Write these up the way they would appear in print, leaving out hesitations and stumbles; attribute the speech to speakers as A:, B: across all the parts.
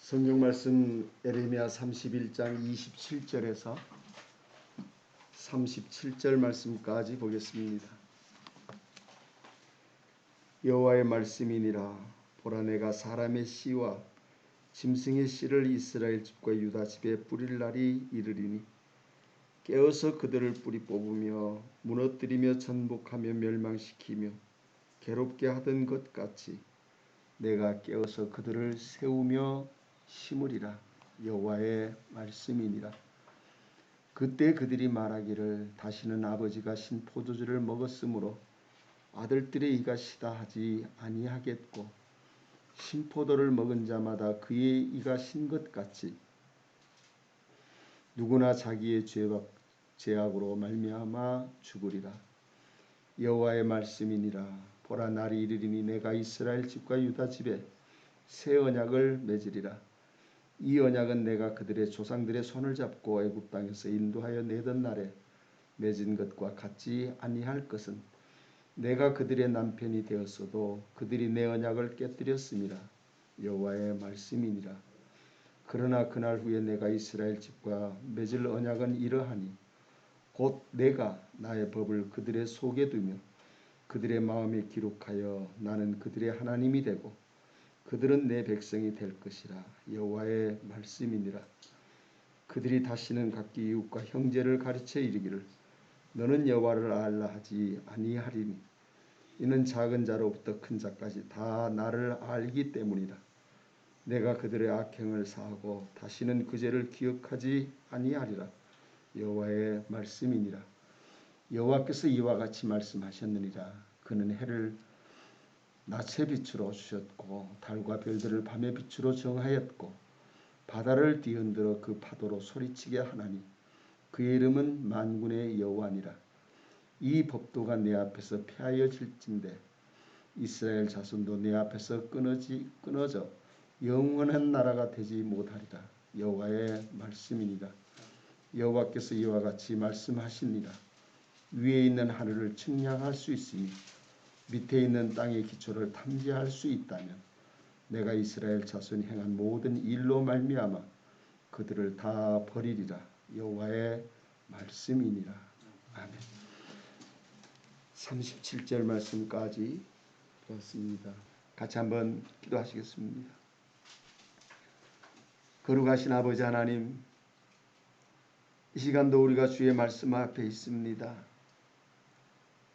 A: 성경 말씀 에레미야 31장 27절에서 37절 말씀까지 보겠습니다. 여호와의 말씀이니라. 보라, 내가 사람의 씨와 짐승의 씨를 이스라엘 집과 유다 집에 뿌릴 날이 이르리니 깨어서 그들을 뿌리 뽑으며 무너뜨리며 전복하며 멸망시키며 괴롭게 하던 것 같이 내가 깨어서 그들을 세우며 심으리라. 여호와의 말씀이니라. 그때 그들이 말하기를 다시는 아버지가 신 포도주를 먹었으므로 아들들의 이가 시다 하지 아니하겠고 신 포도를 먹은 자마다 그의 이가 신 것 같이 누구나 자기의 죄악으로 말미암아 죽으리라. 여호와의 말씀이니라. 보라, 날이 이르리니 내가 이스라엘 집과 유다 집에 새 언약을 맺으리라. 이 언약은 내가 그들의 조상들의 손을 잡고 애굽 땅에서 인도하여 내던 날에 맺은 것과 같지 아니할 것은 내가 그들의 남편이 되었어도 그들이 내 언약을 깨뜨렸음이라. 여호와의 말씀이니라. 그러나 그날 후에 내가 이스라엘 집과 맺을 언약은 이러하니 곧 내가 나의 법을 그들의 속에 두며 그들의 마음에 기록하여 나는 그들의 하나님이 되고 그들은 내 백성이 될 것이라. 여호와의 말씀이니라. 그들이 다시는 각기 이웃과 형제를 가르쳐 이르기를 너는 여호와를 알라 하지 아니하리니 이는 작은 자로부터 큰 자까지 다 나를 알기 때문이라. 내가 그들의 악행을 사하고 다시는 그 죄를 기억하지 아니하리라. 여호와의 말씀이니라. 여호와께서 이와 같이 말씀하셨느니라. 그는 해를 낮의 빛으로 주셨고 달과 별들을 밤의 빛으로 정하였고 바다를 뒤흔들어 그 파도로 소리치게 하나니 그의 이름은 만군의 여호와니라. 이 법도가 내 앞에서 폐하여질진대 이스라엘 자손도 내 앞에서 끊어져 영원한 나라가 되지 못하리라. 여호와의 말씀이니라. 여호와께서 이와 같이 말씀하시니라. 위에 있는 하늘을 측량할 수 있으니 밑에 있는 땅의 기초를 탐지할 수 있다면 내가 이스라엘 자손이 행한 모든 일로 말미암아 그들을 다 버리리라. 여호와의 말씀이니라. 아멘. 37절 말씀까지 보았습니다. 같이 한번 기도하시겠습니다. 거룩하신 아버지 하나님, 이 시간도 우리가 주의 말씀 앞에 있습니다.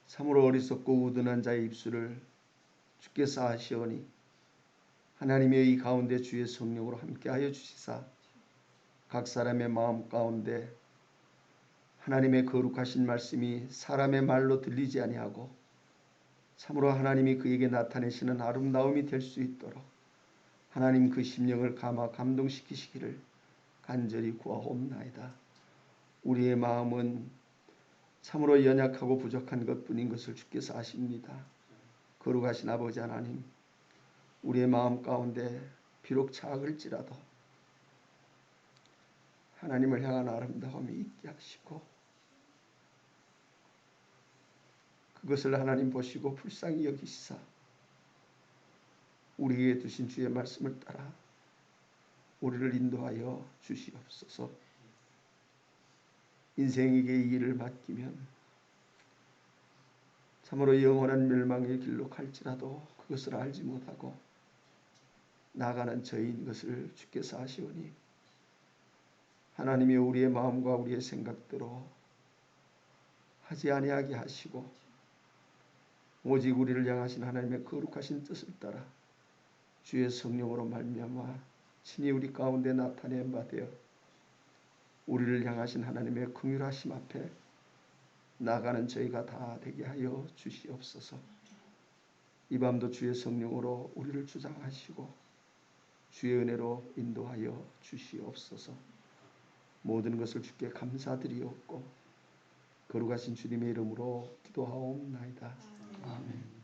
A: 참으로 어리석고 우둔한 자의 입술을 주께서 아시오니 하나님의 이 가운데 주의 성령으로 함께하여 주시사 각 사람의 마음 가운데 하나님의 거룩하신 말씀이 사람의 말로 들리지 아니하고 참으로 하나님이 그에게 나타내시는 아름다움이 될 수 있도록 하나님 그 심령을 감동시키시기를 간절히 구하옵나이다. 우리의 마음은 참으로 연약하고 부족한 것뿐인 것을 주께서 아십니다. 거룩하신 아버지 하나님, 우리의 마음 가운데 비록 작을지라도 하나님을 향한 아름다움이 있게 하시고 그것을 하나님 보시고 불쌍히 여기시사 우리에게 두신 주의 말씀을 따라 우리를 인도하여 주시옵소서. 인생에게 이 일을 맡기면 참으로 영원한 멸망의 길로 갈지라도 그것을 알지 못하고 나가는 저희인 것을 주께서 아시오니 하나님이 우리의 마음과 우리의 생각대로 하지 아니하게 하시고 오직 우리를 향하신 하나님의 거룩하신 뜻을 따라 주의 성령으로 말미암아 친히 우리 가운데 나타낸 바 되어 우리를 향하신 하나님의 긍휼하심 앞에 나가는 저희가 다 되게 하여 주시옵소서. 이 밤도 주의 성령으로 우리를 주장하시고 주의 은혜로 인도하여 주시옵소서. 모든 것을 주께 감사드리옵고 거룩하신 주님의 이름으로 기도하옵나이다. 아멘.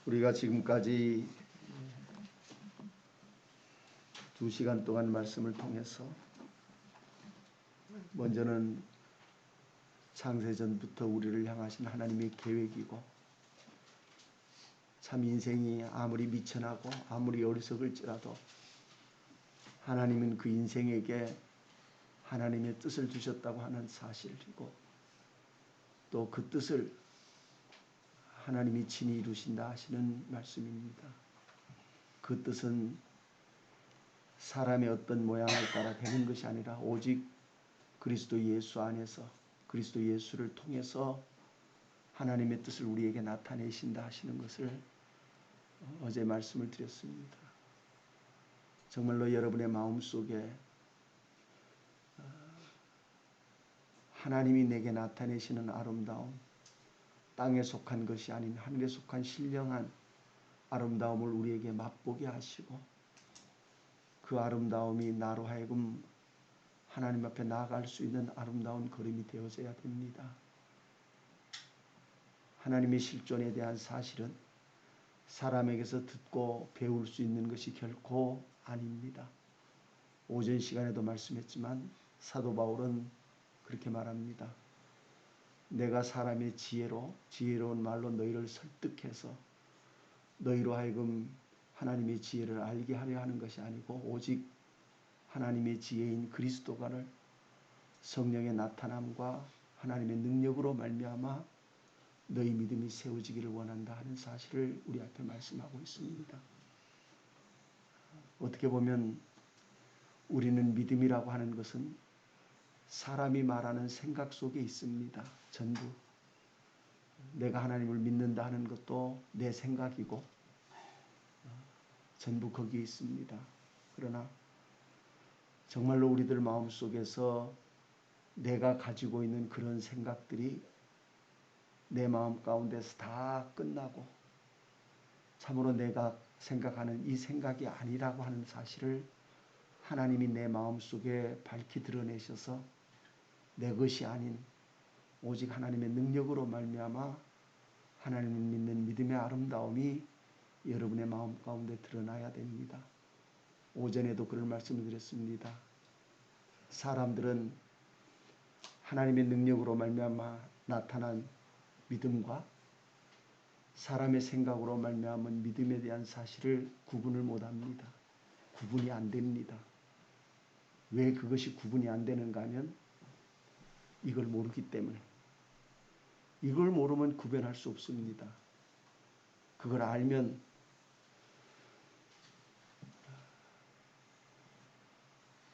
A: 우리가 지금까지 2시간 동안 말씀을 통해서 먼저는 창세전부터 우리를 향하신 하나님의 계획이고, 참 인생이 아무리 미천하고 아무리 어리석을지라도 하나님은 그 인생에게 하나님의 뜻을 주셨다고 하는 사실이고, 또 그 뜻을 하나님이 친히 이루신다 하시는 말씀입니다. 그 뜻은 사람의 어떤 모양을 따라 되는 것이 아니라 오직 그리스도 예수 안에서, 그리스도 예수를 통해서 하나님의 뜻을 우리에게 나타내신다 하시는 것을 어제 말씀을 드렸습니다. 정말로 여러분의 마음속에 하나님이 내게 나타내시는 아름다움, 땅에 속한 것이 아닌 하늘에 속한 신령한 아름다움을 우리에게 맛보게 하시고, 그 아름다움이 나로 하여금 하나님 앞에 나아갈 수 있는 아름다운 걸음이 되어져야 됩니다. 하나님의 실존에 대한 사실은 사람에게서 듣고 배울 수 있는 것이 결코 아닙니다. 오전 시간에도 말씀했지만 사도 바울은 그렇게 말합니다. 내가 사람의 지혜로운 말로 너희를 설득해서 너희로 하여금 하나님의 지혜를 알게 하려 하는 것이 아니고, 오직 하나님의 지혜인 그리스도가를 성령의 나타남과 하나님의 능력으로 말미암아 너희 믿음이 세워지기를 원한다 하는 사실을 우리 앞에 말씀하고 있습니다. 어떻게 보면 우리는 믿음이라고 하는 것은 사람이 말하는 생각 속에 있습니다. 전부. 내가 하나님을 믿는다 하는 것도 내 생각이고 전부 거기에 있습니다. 그러나 정말로 우리들 마음속에서 내가 가지고 있는 그런 생각들이 내 마음 가운데서 다 끝나고 참으로 내가 생각하는 이 생각이 아니라고 하는 사실을 하나님이 내 마음속에 밝히 드러내셔서 내 것이 아닌 오직 하나님의 능력으로 말미암아 하나님을 믿는 믿음의 아름다움이 여러분의 마음 가운데 드러나야 됩니다. 오전에도 그런 말씀을 드렸습니다. 사람들은 하나님의 능력으로 말미암아 나타난 믿음과 사람의 생각으로 말미암은 믿음에 대한 사실을 구분을 못합니다. 구분이 안 됩니다. 왜 그것이 구분이 안 되는가 하면 이걸 모르기 때문에. 이걸 모르면 구별할 수 없습니다. 그걸 알면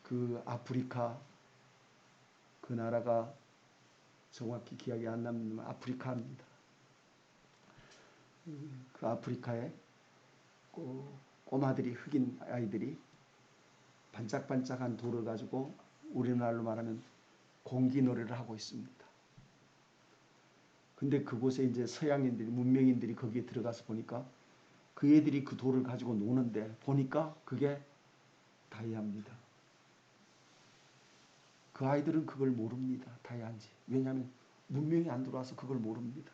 A: 그 아프리카, 그 나라가 정확히 기억이 안 납니다만 아프리카입니다. 그 아프리카에 꼬마들이, 흑인 아이들이 반짝반짝한 돌을 가지고 우리나라로 말하면 공기놀이를 하고 있습니다. 근데 그곳에 이제 서양인들이, 문명인들이 거기에 들어가서 보니까 그 애들이 그 돌을 가지고 노는데 보니까 그게 다이아입니다. 그 아이들은 그걸 모릅니다. 다이아인지. 왜냐하면 문명이 안 들어와서 그걸 모릅니다.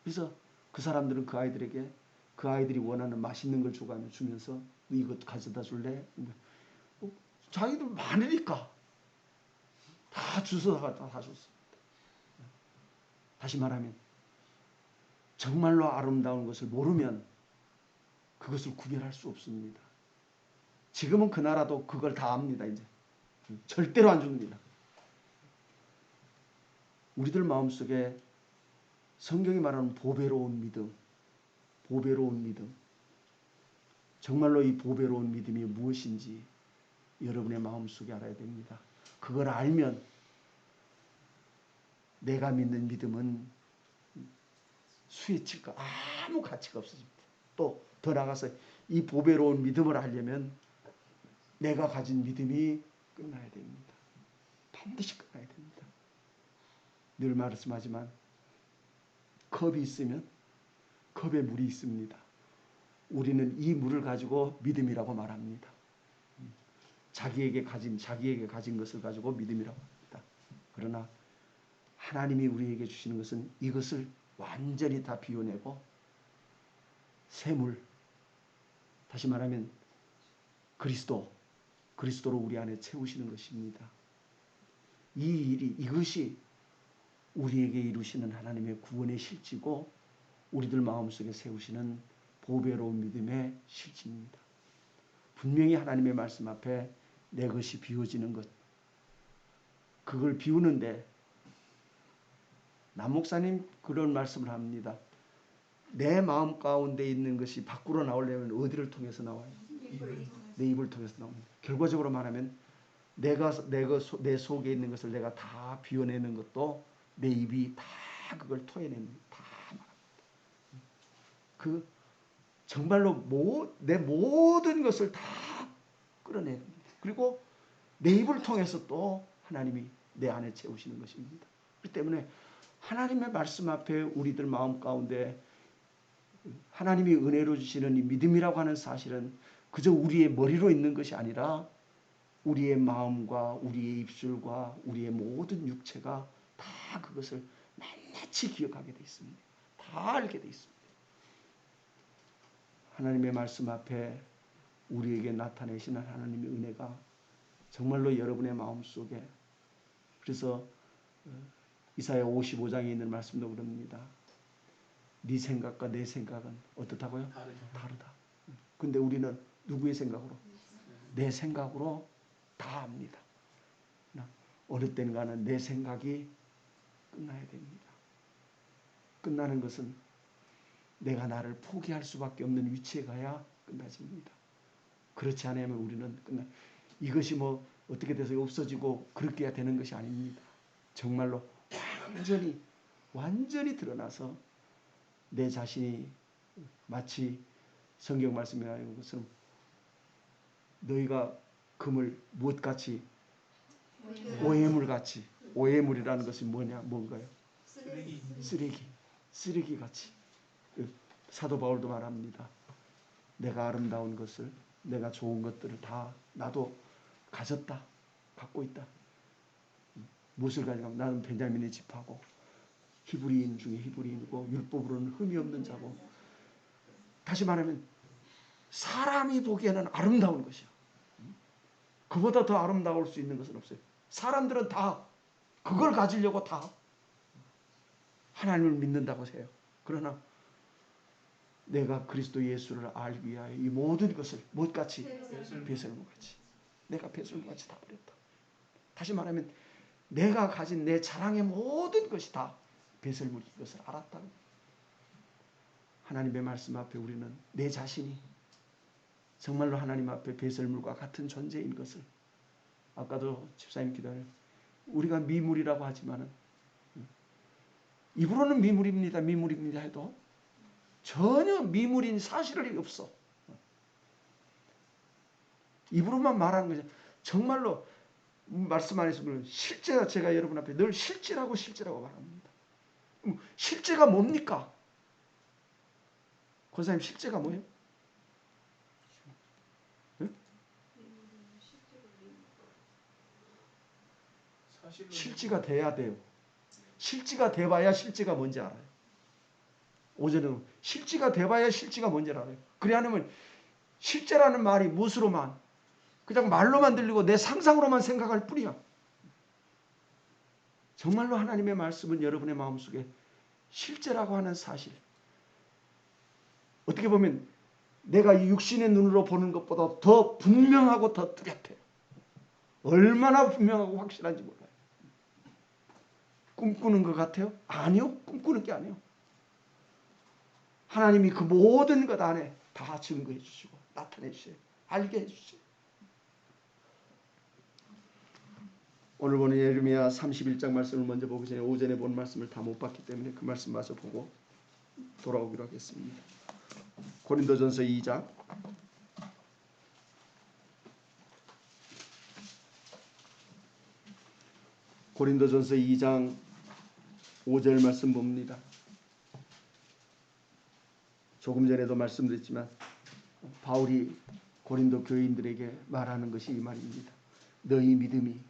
A: 그래서 그 사람들은 그 아이들에게 그 아이들이 원하는 맛있는 걸 주면서 이것 가져다 줄래? 자기들 많으니까 다 주워다가 다 줬습니다. 다시 말하면 정말로 아름다운 것을 모르면 그것을 구별할 수 없습니다. 지금은 그 나라도 그걸 다 압니다. 이제 절대로 안 줍니다. 우리들 마음속에 성경이 말하는 보배로운 믿음, 보배로운 믿음, 정말로 이 보배로운 믿음이 무엇인지 여러분의 마음속에 알아야 됩니다. 그걸 알면 내가 믿는 믿음은 수에 칠까 아무 가치가 없어집니다. 또 더 나아가서 이 보배로운 믿음을 하려면 내가 가진 믿음이 끝나야 됩니다. 반드시 끝나야 됩니다. 늘 말씀하지만 컵이 있으면 컵에 물이 있습니다. 우리는 이 물을 가지고 믿음이라고 말합니다. 자기에게 가진 것을 가지고 믿음이라고 합니다. 그러나 하나님이 우리에게 주시는 것은 이것을 완전히 다 비워내고 샘물, 다시 말하면 그리스도로 우리 안에 채우시는 것입니다. 이것이 우리에게 이루시는 하나님의 구원의 실지고 우리들 마음속에 세우시는 보배로운 믿음의 실지입니다. 분명히 하나님의 말씀 앞에 내 것이 비워지는 것, 그걸 비우는데 남 목사님 그런 말씀을 합니다. 내 마음 가운데 있는 것이 밖으로 나오려면 어디를 통해서 나와요? 내 입을 통해서 나옵니다. 결과적으로 말하면 내 속에 있는 것을 내가 다 비워내는 것도 내 입이 다 그걸 토해냅니다. 다 말합니다. 그 정말로 내 모든 것을 다 끌어내는 겁니다. 그리고 내 입을 통해서 또 하나님이 내 안에 채우시는 것입니다. 그렇기 때문에 하나님의 말씀 앞에 우리들 마음 가운데 하나님이 은혜로 주시는 이 믿음이라고 하는 사실은 그저 우리의 머리로 있는 것이 아니라 우리의 마음과 우리의 입술과 우리의 모든 육체가 다 그것을 낱낱이 기억하게 되어 있습니다. 다 알게 되어 있습니다. 하나님의 말씀 앞에 우리에게 나타내시는 하나님의 은혜가 정말로 여러분의 마음속에, 그래서 이사야 55장에 있는 말씀도 그럽니다. 네 생각과 내 생각은 어떻다고요? 다르다. 근데 우리는 누구의 생각으로? 내 생각으로 다 합니다. 어느 땐가는 내 생각이 끝나야 됩니다. 끝나는 것은 내가 나를 포기할 수밖에 없는 위치에 가야 끝나집니다. 그렇지 않으면 우리는 이것이 뭐 어떻게 돼서 없어지고 그렇게 되는 것이 아닙니다. 정말로 완전히 드러나서 내 자신이 마치 성경 말씀에 나오는 것은 너희가 금을 무엇같이? 오해물같이. 오해물이라는 것이 뭔가요? 쓰레기같이. 사도 바울도 말합니다. 내가 아름다운 것을, 내가 좋은 것들을 다 나도 갖고 있다. 무엇을 가지고? 나는 베냐민의 집하고 히브리인 중에 히브리인이고 율법으로는 흠이 없는 자고. 다시 말하면 사람이 보기에는 아름다운 것이야. 그보다 더 아름다울 수 있는 것은 없어요. 사람들은 다 그걸 가지려고 다 하나님을 믿는다고 해요. 그러나 내가 그리스도 예수를 알기 위하여 이 모든 것을 무엇같이? 배설물같이. 내가 배설물같이 다 버렸다. 다시 말하면 내가 가진 내 자랑의 모든 것이 다 배설물인 것을 알았다. 하나님의 말씀 앞에 우리는 내 자신이 정말로 하나님 앞에 배설물과 같은 존재인 것을, 아까도 집사님 기도하는 우리가 미물이라고 하지만은 입으로는 미물입니다 해도 전혀 미물인 사실이 없어. 입으로만 말하는 거죠. 정말로 말씀 안에서 실제가 제가 여러분 앞에 늘 실제라고 말합니다. 실제가 뭡니까? 권사님 실제가 뭐예요? 네? 실제가 돼야 돼요. 실제가 돼봐야 실제가 뭔지 알아요. 오전에는 실제가 돼봐야 실제가 뭔지 알아요. 그래 않으면 실제라는 말이 무엇으로만 그냥 말로만 들리고 내 상상으로만 생각할 뿐이야. 정말로 하나님의 말씀은 여러분의 마음속에 실제라고 하는 사실, 어떻게 보면 내가 이 육신의 눈으로 보는 것보다 더 분명하고 더 뚜렷해요. 얼마나 분명하고 확실한지 몰라요. 꿈꾸는 것 같아요? 아니요. 꿈꾸는 게 아니에요. 하나님이 그 모든 것 안에 다 증거해 주시고 나타내 주세요. 알게 해 주세요. 오늘 보는 예레미야 31장 말씀을 먼저 보기 전에 오전에 본 말씀을 다 못 봤기 때문에 그 말씀 마저 보고 돌아오기로 하겠습니다. 고린도전서 2장 고린도전서 2장 5절 말씀 봅니다. 조금 전에도 말씀드렸지만 바울이 고린도 교인들에게 말하는 것이 이 말입니다. 너희 믿음이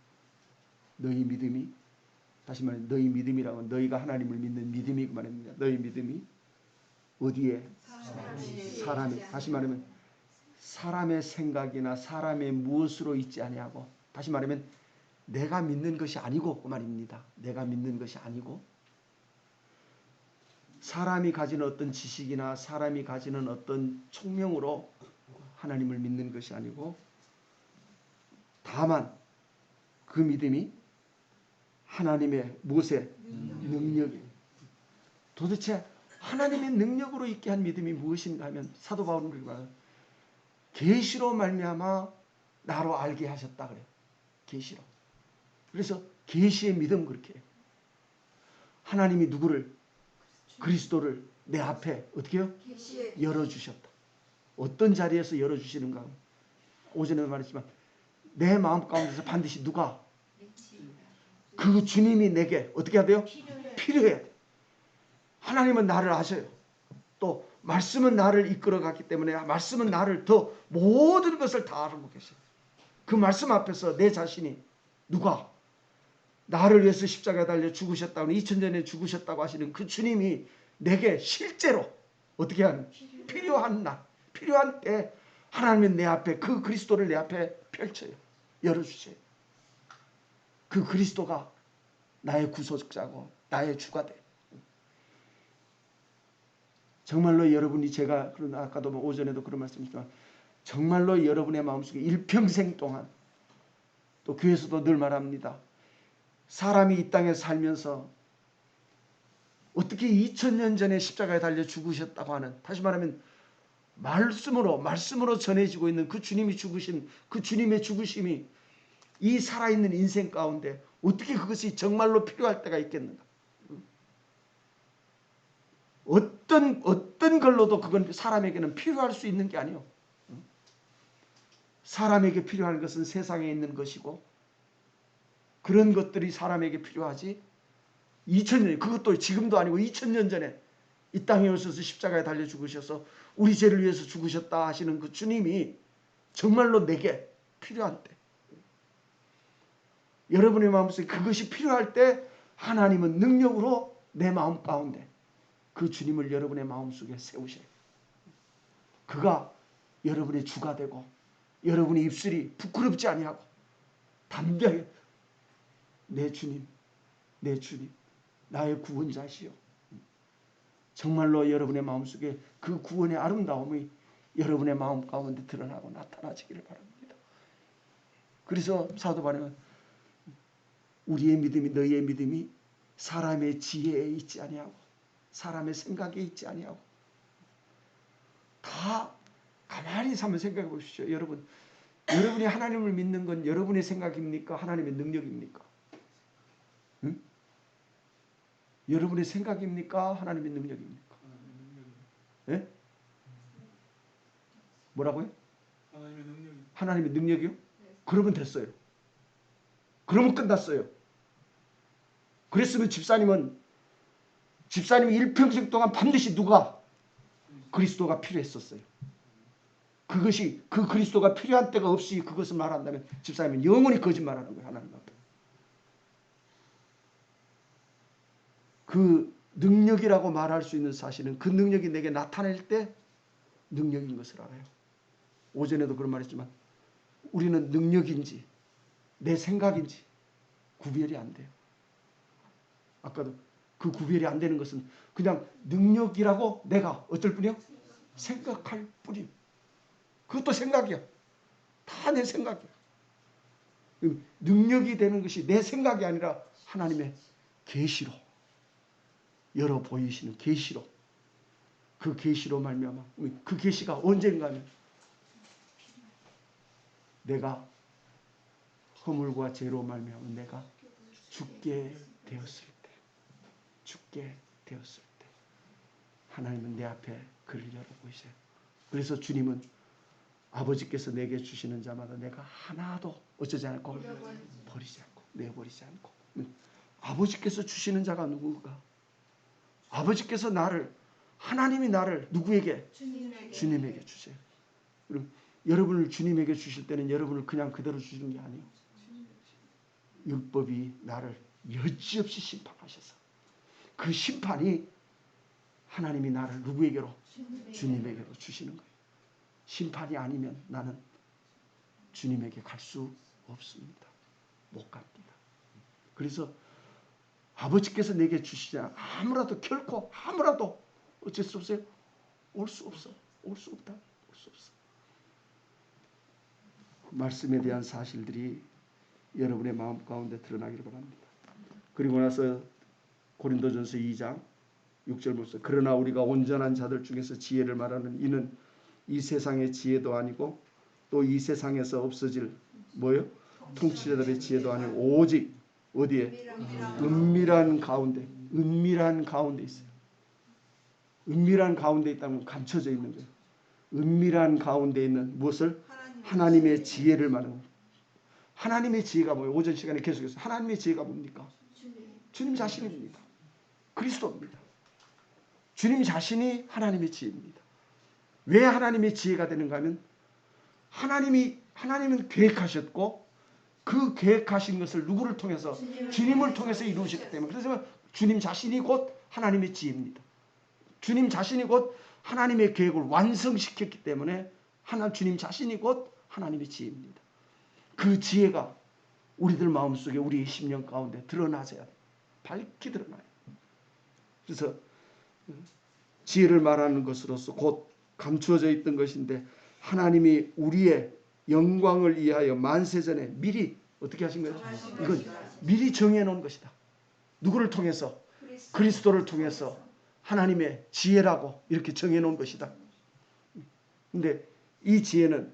A: 다시 말해 너희 믿음이라면 너희가 하나님을 믿는 믿음이 그 말입니다. 너희 믿음이 어디에? 사람이. 다시 말하면 사람의 생각이나 사람의 무엇으로 있지 아니하고, 다시 말하면 내가 믿는 것이 아니고 그 말입니다. 내가 믿는 것이 아니고 사람이 가지는 어떤 지식이나 사람이 가지는 어떤 총명으로 하나님을 믿는 것이 아니고 다만 그 믿음이 하나님의 무엇의 능력이 도대체 하나님의 능력으로 있게 한 믿음이 무엇인가 하면 사도 바울은 그렇게 말해요. 계시로 말미암아 나로 알게 하셨다 그래요. 계시로. 그래서 계시의 믿음 그렇게 해요. 하나님이 누구를 그리스도를 내 앞에 어떻게 해요? 열어주셨다. 어떤 자리에서 열어주시는가? 오전에도 말했지만 내 마음 가운데서 반드시 누가 그 주님이 내게 어떻게 해야 돼요? 필요해야 돼요. 하나님은 나를 아셔요. 또 말씀은 나를 이끌어갔기 때문에 말씀은 나를 더 모든 것을 다 알고 계셔요. 그 말씀 앞에서 내 자신이 누가 나를 위해서 십자가에 달려 죽으셨다고 2000년에 죽으셨다고 하시는 그 주님이 내게 실제로 어떻게 하는 필요한 날 필요한 때 하나님은 내 앞에 그 그리스도를 내 앞에 펼쳐요. 열어주세요. 그 그리스도가 나의 구속자고 나의 주가 돼. 정말로 여러분이 제가 아까도 오전에도 그런 말씀이지만 정말로 여러분의 마음속에 일평생 동안 또 교회에서도 늘 말합니다. 사람이 이 땅에 살면서 어떻게 2000년 전에 십자가에 달려 죽으셨다고 하는 다시 말하면 말씀으로 전해지고 있는 그 주님이 죽으신 그 주님의 죽으심이 이 살아있는 인생 가운데 어떻게 그것이 정말로 필요할 때가 있겠는가? 어떤 걸로도 그건 사람에게는 필요할 수 있는 게 아니요. 사람에게 필요한 것은 세상에 있는 것이고 그런 것들이 사람에게 필요하지 2000년 그것도 지금도 아니고 2000년 전에 이 땅에 오셔서 십자가에 달려 죽으셔서 우리 죄를 위해서 죽으셨다 하시는 그 주님이 정말로 내게 필요한 때 여러분의 마음속에 그것이 필요할 때 하나님은 능력으로 내 마음 가운데 그 주님을 여러분의 마음속에 세우셔요. 그가 여러분의 주가 되고 여러분의 입술이 부끄럽지 아니하고 담대하게 내 주님 나의 구원자시요. 정말로 여러분의 마음속에 그 구원의 아름다움이 여러분의 마음 가운데 드러나고 나타나지기를 바랍니다. 그래서 사도 바울은 우리의 믿음이 너희의 믿음이 사람의 지혜에 있지 아니하고 사람의 생각에 있지 아니하고 다 가만히 한번 생각해 보십시오. 여러분이 하나님을 믿는 건 여러분의 생각입니까? 하나님의 능력입니까? 응? 여러분의 생각입니까? 하나님의 능력입니까? 예? 뭐라고요? 하나님의 능력이요? 그러면 됐어요. 그러면 끝났어요. 그랬으면 집사님이 일평생 동안 반드시 누가 그리스도가 필요했었어요. 그것이 그 그리스도가 필요한 때가 없이 그것을 말한다면 집사님은 영원히 거짓말하는 거예요. 하나님 앞에. 그 능력이라고 말할 수 있는 사실은 그 능력이 내게 나타낼 때 능력인 것을 알아요. 오전에도 그런 말했지만 우리는 능력인지 내 생각인지 구별이 안 돼요. 아까도 그 구별이 안 되는 것은 그냥 능력이라고 내가 어쩔 뿐이요? 생각할 뿐이요. 그것도 생각이야. 다 내 생각이야. 능력이 되는 것이 내 생각이 아니라 하나님의 계시로 열어 보이시는 계시로 그 계시로 말미암아 그 계시가 언젠가 하면 내가 허물과 죄로 말미암아 내가 죽게 되었을 때 하나님은 내 앞에 그를 열어보이세요. 그래서 주님은 아버지께서 내게 주시는 자마다 내가 하나도 어쩌지 않고 버리지 않고 내버리지 않고 아버지께서 주시는 자가 누구가? 아버지께서 하나님이 나를 누구에게? 주님에게 주세요. 그럼 여러분을 주님에게 주실 때는 여러분을 그냥 그대로 주시는 게 아니에요. 율법이 나를 여지없이 심판하셔서 그 심판이 하나님이 나를 누구에게로? 주님에게로 주시는 거예요. 심판이 아니면 나는 주님에게 갈 수 없습니다. 못 갑니다. 그래서 아버지께서 내게 주시지 않아 아무라도 결코 아무라도 어쩔 수 없어요. 올 수 없어. 올 수 없다. 올 수 없어. 말씀에 대한 사실들이 여러분의 마음 가운데 드러나기를 바랍니다. 그리고 나서 고린도전서 2장 6절 보세요. 그러나 우리가 온전한 자들 중에서 지혜를 말하는 이는 이 세상의 지혜도 아니고 또 이 세상에서 없어질 뭐요? 통치자들의 지혜도 아니고 오직 어디에? 은밀한 가운데 있어요. 은밀한 가운데 있다면 감춰져 있는 거예요. 은밀한 가운데 있는 무엇을? 하나님의 지혜를 말하는 거예요. 하나님의 지혜가 뭐예요? 오전 시간에 계속해서 하나님의 지혜가 뭡니까? 주님 자신입니다. 그리스도입니다. 주님 자신이 하나님의 지혜입니다. 왜 하나님의 지혜가 되는가 하면 하나님은 계획하셨고 그 계획하신 것을 누구를 통해서? 주님을 통해서 이루셨기 때문에 그래서 주님 자신이 곧 하나님의 지혜입니다. 주님 자신이 곧 하나님의 계획을 완성시켰기 때문에 주님 자신이 곧 하나님의 지혜입니다. 그 지혜가 우리들 마음속에 우리의 심령 가운데 드러나져야 돼요. 밝게 드러나요. 그래서 지혜를 말하는 것으로서 곧 감추어져 있던 것인데 하나님이 우리의 영광을 위하여 만세전에 미리 어떻게 하신 거예요? 이건 미리 정해놓은 것이다. 누구를 통해서? 그리스도를 통해서 하나님의 지혜라고 이렇게 정해놓은 것이다. 근데 이 지혜는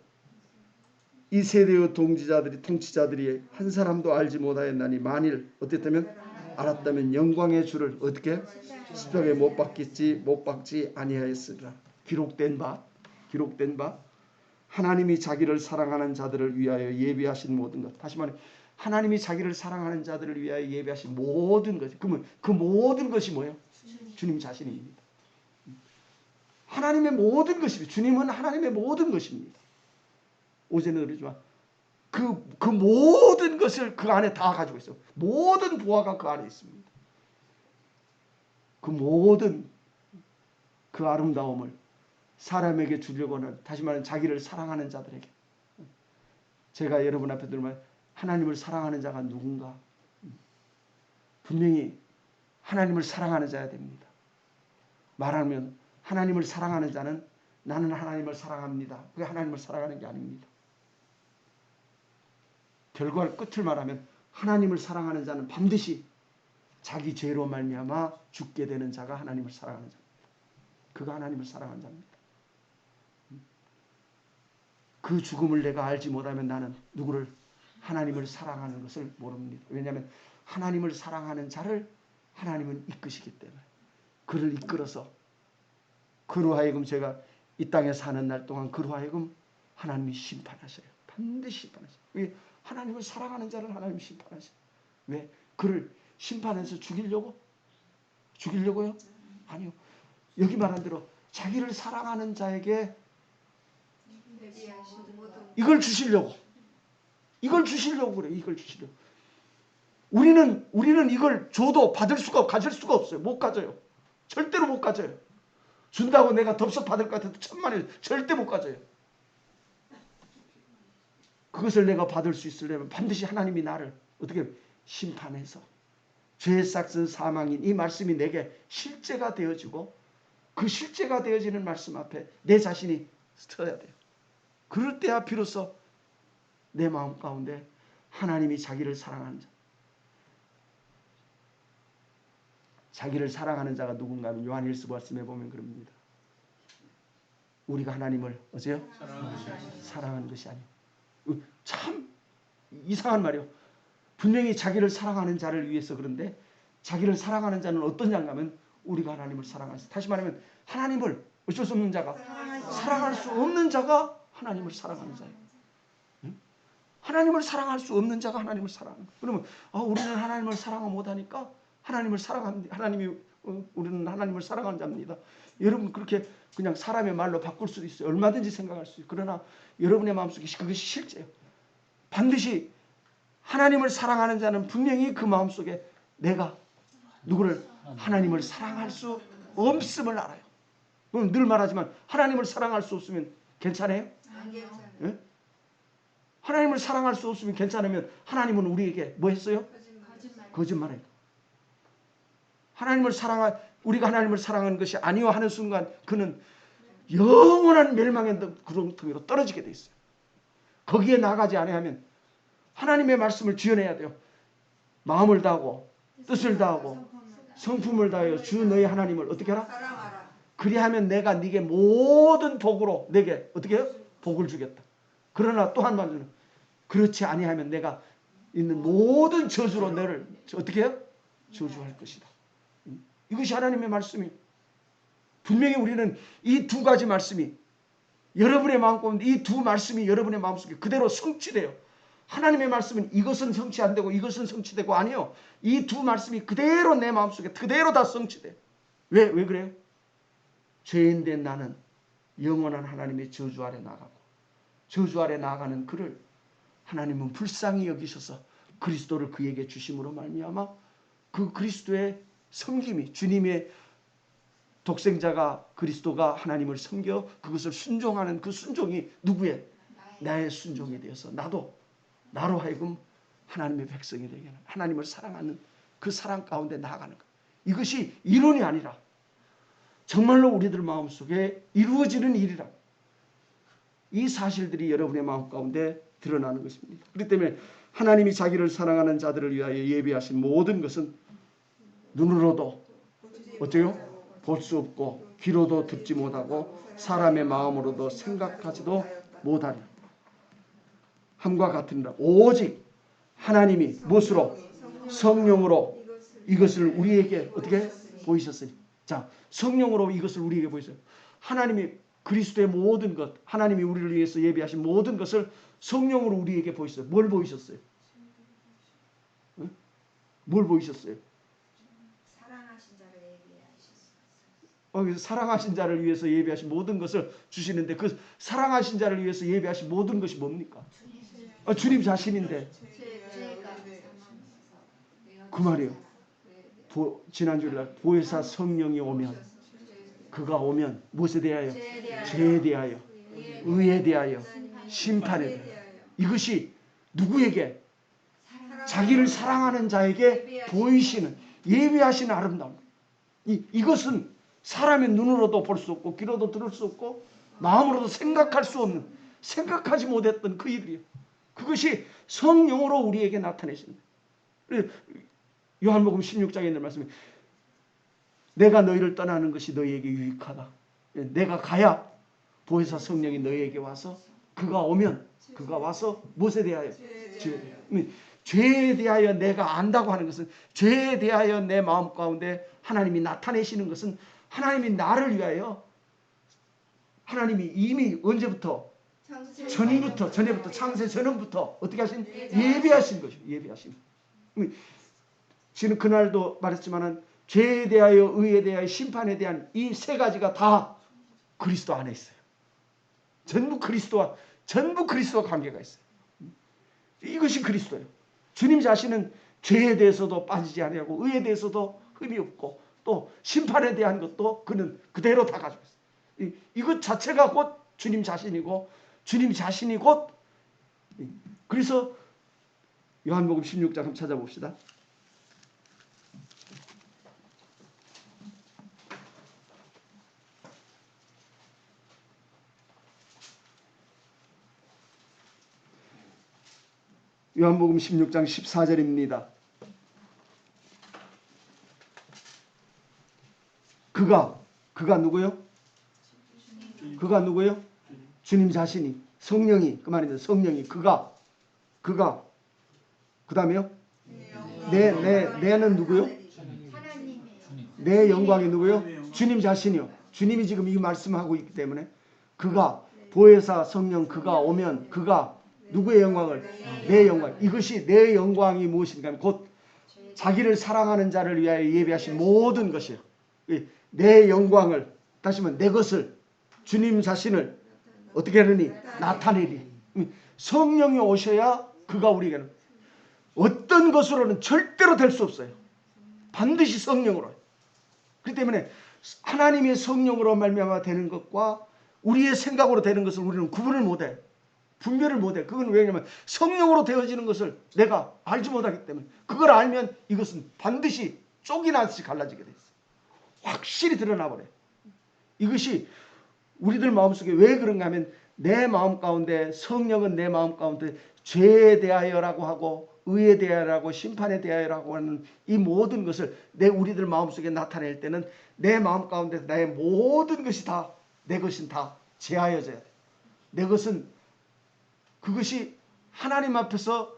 A: 이 세대의 통치자들이 한 사람도 알지 못하였나니 만일 어땠다면 알았다면 영광의 주를 어떻게 십자가에 못 박지 아니하였으리라. 기록된 바 하나님이 자기를 사랑하는 자들을 위하여 예비하신 모든 것. 다시 말해 하나님이 자기를 사랑하는 자들을 위하여 예비하신 모든 것. 그러면 그 모든 것이 뭐예요? 주님 자신입니다. 하나님의 모든 것입니다. 주님은 하나님의 모든 것입니다. 어제는 그러지만 그 모든 것을 그 안에 다 가지고 있어요. 모든 보화가 그 안에 있습니다. 그 모든 그 아름다움을 사람에게 주려고 하는, 다시 말하면 자기를 사랑하는 자들에게. 제가 여러분 앞에 들면 하나님을 사랑하는 자가 누군가? 분명히 하나님을 사랑하는 자야 됩니다. 말하면 하나님을 사랑하는 자는 나는 하나님을 사랑합니다. 그게 하나님을 사랑하는 게 아닙니다. 결과를 끝을 말하면 하나님을 사랑하는 자는 반드시 자기 죄로 말미암아 죽게 되는 자가 하나님을 사랑하는 자입니다. 그가 하나님을 사랑하는 자입니다. 그 죽음을 내가 알지 못하면 나는 누구를? 하나님을 사랑하는 것을 모릅니다. 왜냐하면 하나님을 사랑하는 자를 하나님은 이끄시기 때문에 그를 이끌어서 그로 하여금 제가 이 땅에 사는 날 동안 그로 하여금 하나님이 심판하셔요. 반드시 심판하셔요. 왜? 하나님을 사랑하는 자를 하나님이 심판하셔요. 왜? 그를 심판해서 죽이려고? 죽이려고요? 아니요. 여기 말한 대로 자기를 사랑하는 자에게 이걸 주시려고 그래. 이걸 주시려고. 우리는 이걸 줘도 가질 수가 없어요. 못 가져요. 절대로 못 가져요. 준다고 내가 덥석 받을 것 같아도 천만에 절대 못 가져요. 그것을 내가 받을 수 있으려면 반드시 하나님이 나를 어떻게 심판해서 죄의 싹은 사망인 이 말씀이 내게 실제가 되어지고 그 실제가 되어지는 말씀 앞에 내 자신이 서야 돼요. 그럴 때야 비로소 내 마음 가운데 하나님이 자기를 사랑하는 자, 자기를 사랑하는 자가 누군가 하면 요한일서 말씀에 보면 그럽니다. 우리가 하나님을 어째요? 사랑하는 것이 아니에요. 참 이상한 말이에요. 분명히 자기를 사랑하는 자를 위해서 그런데 자기를 사랑하는 자는 어떤 자인가 하면 우리가 하나님을 사랑하는 자. 다시 말하면 하나님을 어쩔 수 없는 자가 사랑할 수 없는 자가 하나님을 사랑하는 자예요. 응? 하나님을 사랑할 수 없는 자가 하나님을 사랑하는 거예요. 그러면 우리는 하나님을 사랑 못하니까 하나님을 사랑합니다. 우리는 하나님을 사랑하는 자입니다. 여러분 그렇게 그냥 사람의 말로 바꿀 수도 있어요. 얼마든지 생각할 수 있어요. 그러나 여러분의 마음속에 그것이 실제예요. 반드시 하나님을 사랑하는 자는 분명히 그 마음속에 내가 누구를 하나님을 사랑할 수 없음을 알아요. 그럼 늘 말하지만 하나님을 사랑할 수 없으면 괜찮아요? 네? 하나님을 사랑할 수 없으면 괜찮으면 하나님은 우리에게 뭐 했어요? 거짓말해요. 우리가 하나님을 사랑하는 것이 아니요 하는 순간 그는 영원한 멸망의 구렁텅이로 떨어지게 돼 있어요. 거기에 나가지 아니하면 하나님의 말씀을 지어내야 돼요. 마음을 다하고 뜻을 다하고 성품을 다하여 주 너희 하나님을 어떻게 하라?
B: 사랑하라.
A: 그리하면 내가 네게 모든 복으로 내게 어떻게 해요? 복을 주겠다. 그러나 또 한 말은 그렇지 아니하면 내가 있는 모든 저주로 너를 어떻게 해요? 저주할 것이다. 이것이 하나님의 말씀이. 분명히 우리는 이 두 가지 말씀이 여러분의 마음 가운데 이 두 말씀이 여러분의 마음속에 그대로 성취돼요. 하나님의 말씀은 이것은 성취 안 되고 이것은 성취되고 아니요. 이 두 말씀이 그대로 내 마음속에 그대로 다 성취돼요. 왜 그래요? 죄인된 나는 영원한 하나님의 저주 아래 나가고 저주 아래 나가는 그를 하나님은 불쌍히 여기셔서 그리스도를 그에게 주심으로 말미암아 그 그리스도의 섬김이 주님의 독생자가 그리스도가 하나님을 섬겨 그것을 순종하는 그 순종이 누구의? 나의 순종이 되어서 나로 하여금 하나님의 백성이 되게 하는 하나님을 사랑하는 그 사랑 가운데 나아가는 것. 이것이 이론이 아니라 정말로 우리들 마음속에 이루어지는 일이라. 이 사실들이 여러분의 마음 가운데 드러나는 것입니다. 그렇기 때문에 하나님이 자기를 사랑하는 자들을 위하여 예비하신 모든 것은 눈으로도 어째요? 볼 수 없고 귀로도 듣지 못하고 사람의 마음으로도 생각하지도 못하리. 함과 같으니라. 오직 하나님이 무엇으로? 성령으로 이것을 우리에게 어떻게 보이셨으니. 자, 성령으로 이것을 우리에게 보이셨어요. 하나님이 그리스도의 모든 것, 하나님이 우리를 위해서 예비하신 모든 것을 성령으로 우리에게 보이셨어요. 뭘 보이셨어요? 응? 뭘 보이셨어요? 사랑하신 자를 위해서 예비하신 모든 것을 주시는데 그 사랑하신 자를 위해서 예비하신 모든 것이 뭡니까? 주님 자신인데 그 말이에요. 지난주일날 보혜사 성령이 오면 그가 오면 무엇에 대하여? 죄에 대하여 의에 대하여 심판에 대하여 이것이 누구에게? 자기를 사랑하는 자에게 보이시는 예비하시는 아름다움. 이것은 사람의 눈으로도 볼 수 없고 귀로도 들을 수 없고 마음으로도 생각할 수 없는 생각하지 못했던 그 일이에요. 그것이 성령으로 우리에게 나타내신다. 요한복음 16장에 있는 말씀이 내가 너희를 떠나는 것이 너희에게 유익하다. 내가 가야 보혜사 성령이 너희에게 와서 그가 오면 그가 와서 무엇에 대하여? 죄에 대하여 내가 안다고 하는 것은 죄에 대하여 내 마음 가운데 하나님이 나타내시는 것은 하나님이 나를 위하여 하나님이 이미 언제부터? 전에부터 창세 전부터 어떻게 하신? 예비하신 것이요. 예비하신. 지금 그날도 말했지만은 죄에 대하여 의에 대하여 심판에 대한 이 세 가지가 다 그리스도 안에 있어요. 전부 그리스도와 관계가 있어요. 이것이 그리스도예요. 주님 자신은 죄에 대해서도 빠지지 아니하고 의에 대해서도 흠이 없고 또 심판에 대한 것도 그는 그대로 다 가지고 있어요. 이것 자체가 곧 주님 자신이고 주님 자신이 곧 그래서 요한복음 16장 한번 찾아봅시다. 요한복음 16장 14절입니다. 그가 누구요? 그가 누구요? 주님 자신이 성령이 그 말인데 성령이 그가 그 다음에요? 내는 누구요? 내 영광이 누구요? 주님 자신이요. 주님이 지금 이 말씀하고 있기 때문에 그가 보혜사 성령 그가 오면 그가 누구의 영광을? 내 영광. 이것이 내 영광이 무엇인가? 곧 자기를 사랑하는 자를 위하여 예비하신 모든 것이에요. 내 영광을 다시 말하면 내 것을 주님 자신을 어떻게 하느니? 나타내리. 성령이 오셔야 그가 우리에게는 어떤 것으로는 절대로 될 수 없어요. 반드시 성령으로. 그렇기 때문에 하나님의 성령으로 말미암아 되는 것과 우리의 생각으로 되는 것을 우리는 구분을 못해. 분별을 못해. 그건 왜냐하면 성령으로 되어지는 것을 내가 알지 못하기 때문에 그걸 알면 이것은 반드시 쪽이 나듯이 갈라지게 돼 있어요. 확실히 드러나 버려요. 이것이 우리들 마음속에 왜 그런가 하면 내 마음 가운데 성령은 내 마음 가운데 죄에 대하여라고 하고 의에 대하여라고 심판에 대하여라고 하는 이 모든 것을 우리들 마음속에 나타낼 때는 내 마음 가운데 나의 모든 것이 다 내 것은 다 제하여져야 돼. 내 것은 그것이 하나님 앞에서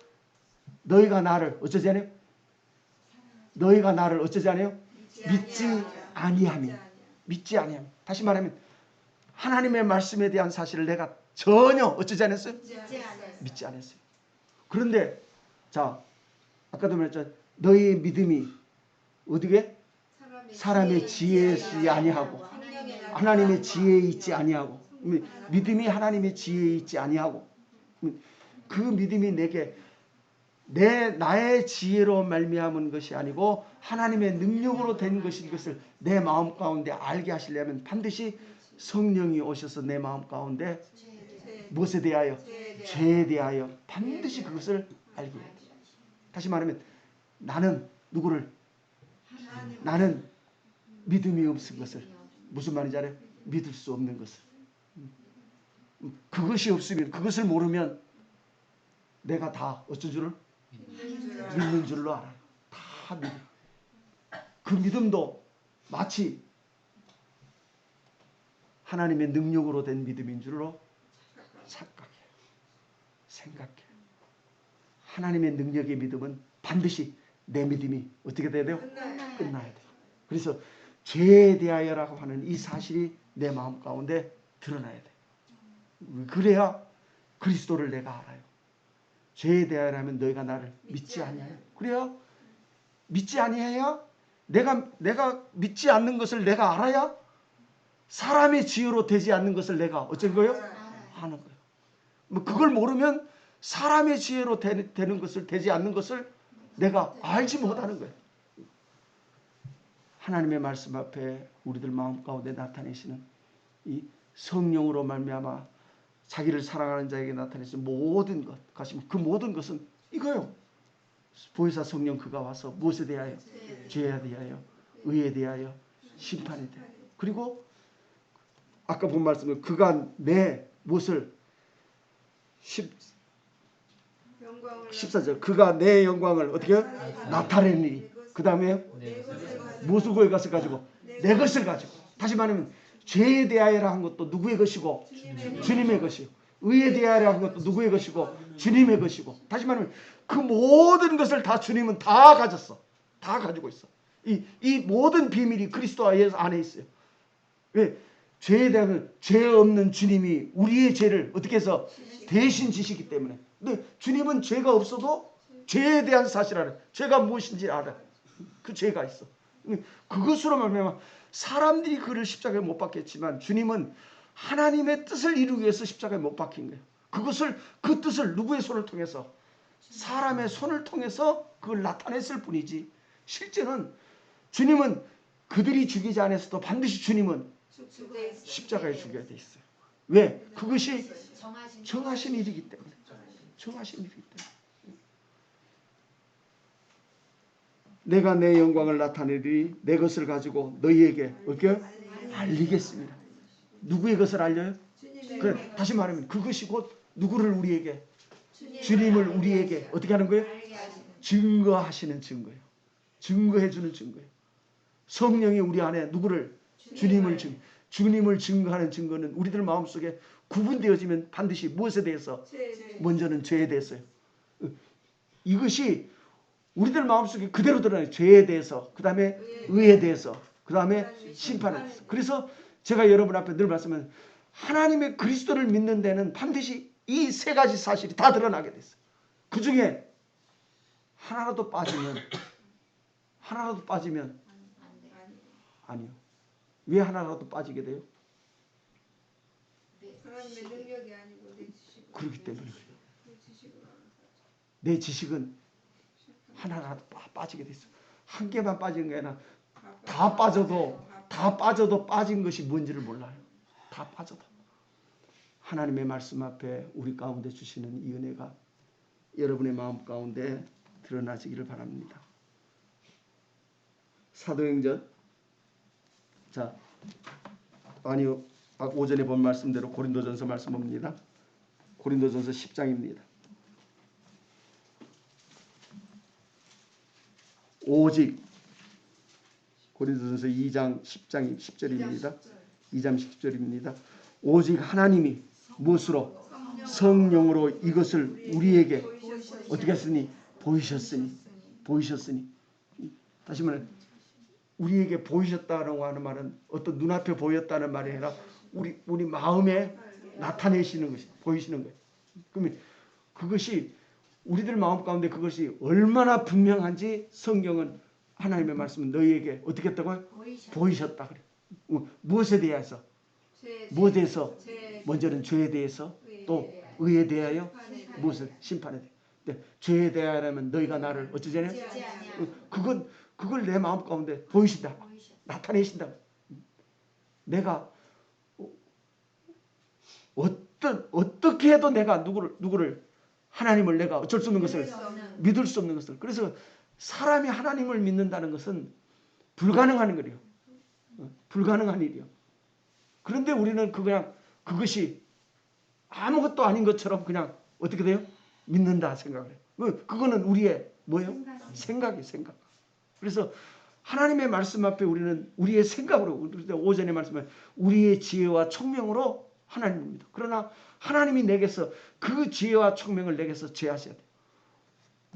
A: 너희가 나를 어쩌지 않아요? 너희가 나를 어쩌지 않아요? 믿지 아니하며. 믿지 아니하며. 다시 말하면 하나님의 말씀에 대한 사실을 내가 전혀 어쩌지 않았어요? 믿지 않았어요. 그런데 자 아까도 말했죠. 너희의 믿음이 어디게? 사람의 지혜에 있지 아니하고 하나님의 지혜에 있지 아니하고 믿음이 하나님의 지혜에 있지 아니하고 그 믿음이 내게 나의 지혜로 말미암은 것이 아니고 하나님의 능력으로 된 것인 것을 내 마음 가운데 알게 하시려면 반드시 성령이 오셔서 내 마음 가운데 무엇에 대하여? 죄에 대하여 반드시 그것을 알게 해야 돼요. 다시 말하면 나는 누구를? 나는 믿음이 없은 것을. 무슨 말인지 알아요? 믿을 수 없는 것을. 그것이 없으면 그것을 모르면 내가 다 어쩐 줄을? 믿는 줄로 알아요. 다 믿음. 그 믿음도 마치 하나님의 능력으로 된 믿음인 줄로 착각해요. 생각해요. 하나님의 능력의 믿음은 반드시 내 믿음이 어떻게 돼야 돼요? 끝나야 돼요. 그래서 죄에 대하여라고 하는 이 사실이 내 마음 가운데 드러나야 돼요. 그래야 그리스도를 내가 알아요. 죄에 대하여라면 너희가 나를 믿지 아니하여. 그래야 믿지 아니하여 내가 믿지 않는 것을 내가 알아야 사람의 지혜로 되지 않는 것을 내가 어쩔 거예요? 하는 거예요. 뭐 그걸 모르면 사람의 지혜로 되는 것을 되지 않는 것을 내가 알지 못하는 거예요. 하나님의 말씀 앞에 우리들 마음 가운데 나타내시는 이 성령으로 말미암아 자기를 사랑하는 자에게 나타내시는 모든 것, 그 모든 것은 이거요. 보혜사 성령 그가 와서 무엇에 대하여? 죄에 대하여, 의에 대하여, 심판에 대하여. 그리고 아까 본 말씀은 그가 내 무엇을 14절 그가 내 영광을 어떻게 해요? 나타내니. 그 다음에 무엇을 가서 가지고? 내 것을 가지고. 다시 말하면 죄에 대하여라 한 것도 누구의 것이고? 주님의 것이고. 의에 대하여라 한 것도 누구의 것이고? 주님의 것이고. 다시 말하면 그 모든 것을 다 주님은 다 가졌어. 다 가지고 있어. 이 모든 비밀이 그리스도 예수 안에 있어요. 왜? 죄에 대한 죄 없는 주님이 우리의 죄를 어떻게 해서 대신 지시기 때문에. 근데 주님은 죄가 없어도 죄에 대한 사실 알아요. 죄가 무엇인지 알아요. 그 죄가 있어. 그것으로 말미암아 사람들이 그를 십자가에 못 박혔지만 주님은 하나님의 뜻을 이루기 위해서 십자가에 못 박힌 거예요. 그 뜻을 누구의 손을 통해서? 사람의 손을 통해서 그걸 나타냈을 뿐이지 실제는 주님은 그들이 죽이지 않았어도 반드시 주님은 십자가에 죽여야 돼 있어요. 왜? 그것이 정하신 일이기 때문에. 정하신 일이기 때문에. 내가 내 영광을 나타내리 내 것을 가지고 너희에게 어떻게 알리겠습니다. 누구의 것을 알려요? 그래, 다시 말하면 그것이 곧 누구를 우리에게? 주님을 우리에게 어떻게 하는 거예요? 증거하시는 증거예요. 증거해주는 증거예요. 성령이 우리 안에 누구를? 주님을 증거하는 증거는 우리들 마음속에 구분되어지면 반드시 무엇에 대해서? 먼저는 죄에 대해서요. 이것이 우리들 마음속에 그대로 드러나요. 죄에 대해서, 그 다음에 의에 대해서, 그 다음에 심판에 대해서. 그래서 제가 여러분 앞에 늘 말씀하는 하나님의 그리스도를 믿는 데는 반드시 이 세 가지 사실이 다 드러나게 됐어요. 그 중에 하나라도 빠지면 아니요. 왜 하나라도 빠지게 돼요?
B: 하나님의 능력이 아니고 내 지식으로.
A: 그렇기 때문에 내 지식은 하나라도 빠지게 됐어요. 한 개만 빠진 게 아니라 다 빠져도 빠진 것이 뭔지를 몰라요. 다 빠져도. 하나님의 말씀 앞에 우리 가운데 주시는 이 은혜가 여러분의 마음 가운데 드러나시기를 바랍니다. 사도행전. 자, 아니요. 오전에 본 말씀대로 고린도전서 말씀 봅니다. 고린도전서 10장입니다. 오직 고린도전서 2장 10장 10절입니다. 2장 10절입니다. 오직 하나님이 무엇으로? 성령으로 이것을 우리에게 어떻게 했으니? 보이셨으니. 다시 말해, 우리에게 보이셨다라고 하는 말은 어떤 눈앞에 보였다는 말이 아니라 우리 마음에 나타내시는 것이, 보이시는 거예요. 그러면 그것이 우리들 마음 가운데 그것이 얼마나 분명한지 성경은, 하나님의 말씀은 너희에게 어떻게 했다고요? 보이셨다 그래. 무엇에 대해서? 무엇에 대해서? 먼저는 죄에 대해서, 또 의에 대하여, 무엇을? 심판에 대해. 죄에 대하여라면 너희가 나를 어쩌잖아요? 그걸 내 마음 가운데 보이신다, 나타내신다. 내가 어떻게 해도 내가 누구를 하나님을 내가 어쩔 수 없는 것을, 믿을 수 없는 것을. 그래서 사람이 하나님을 믿는다는 것은 불가능한 거예요. 불가능한 일이요. 그런데 우리는 그냥 그것이 아무것도 아닌 것처럼 그냥 어떻게 돼요? 믿는다 생각을 해요. 그거는 우리의 뭐예요? 생각. 그래서 하나님의 말씀 앞에 우리는 우리의 생각으로, 오전에 말씀한 우리의 지혜와 총명으로 하나님을 믿어. 그러나 하나님이 내게서 그 지혜와 총명을 내게서 제하셔야 돼요.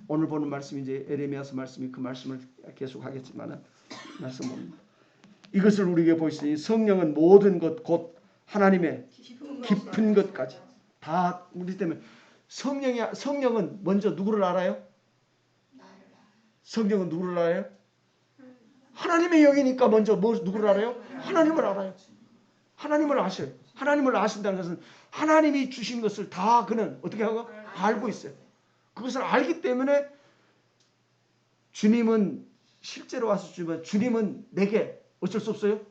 A: 오늘 보는 말씀이 이제 에레미야서 말씀이 그 말씀을 계속 하겠지만 말씀 봅니다. 이것을 우리에게 보시니 성령은 모든 것 곧 하나님의 깊은 것까지 다 우리 때문에 성령은 먼저 누구를 알아요? 성령은 누구를 알아요? 하나님의 영이니까 먼저 누구를 알아요? 하나님을 알아요. 하나님을 아셔요. 하나님을 아신다는 것은 하나님이 주신 것을 다 그는 어떻게 하고? 알고 있어요. 그것을 알기 때문에 주님은 실제로 와서 주님은 내게 어쩔 수 없어요?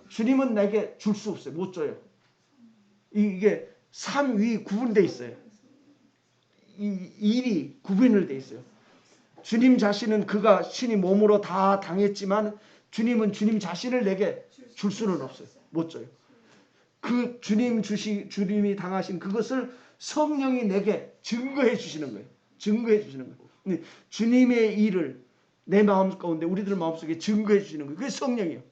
A: 주님은 내게 줄 수 없어요. 못 줘요. 이게 삼위 구분되어 있어요. 이 일이 구분을 되어 있어요. 주님 자신은 그가 신이 몸으로 다 당했지만 주님은 주님 자신을 내게 줄 수는 없어요. 못 줘요. 그 주님이 당하신 그것을 성령이 내게 증거해 주시는 거예요. 증거해 주시는 거예요. 주님의 일을 내 마음 가운데 우리들 마음속에 증거해 주시는 거예요. 그게 성령이에요.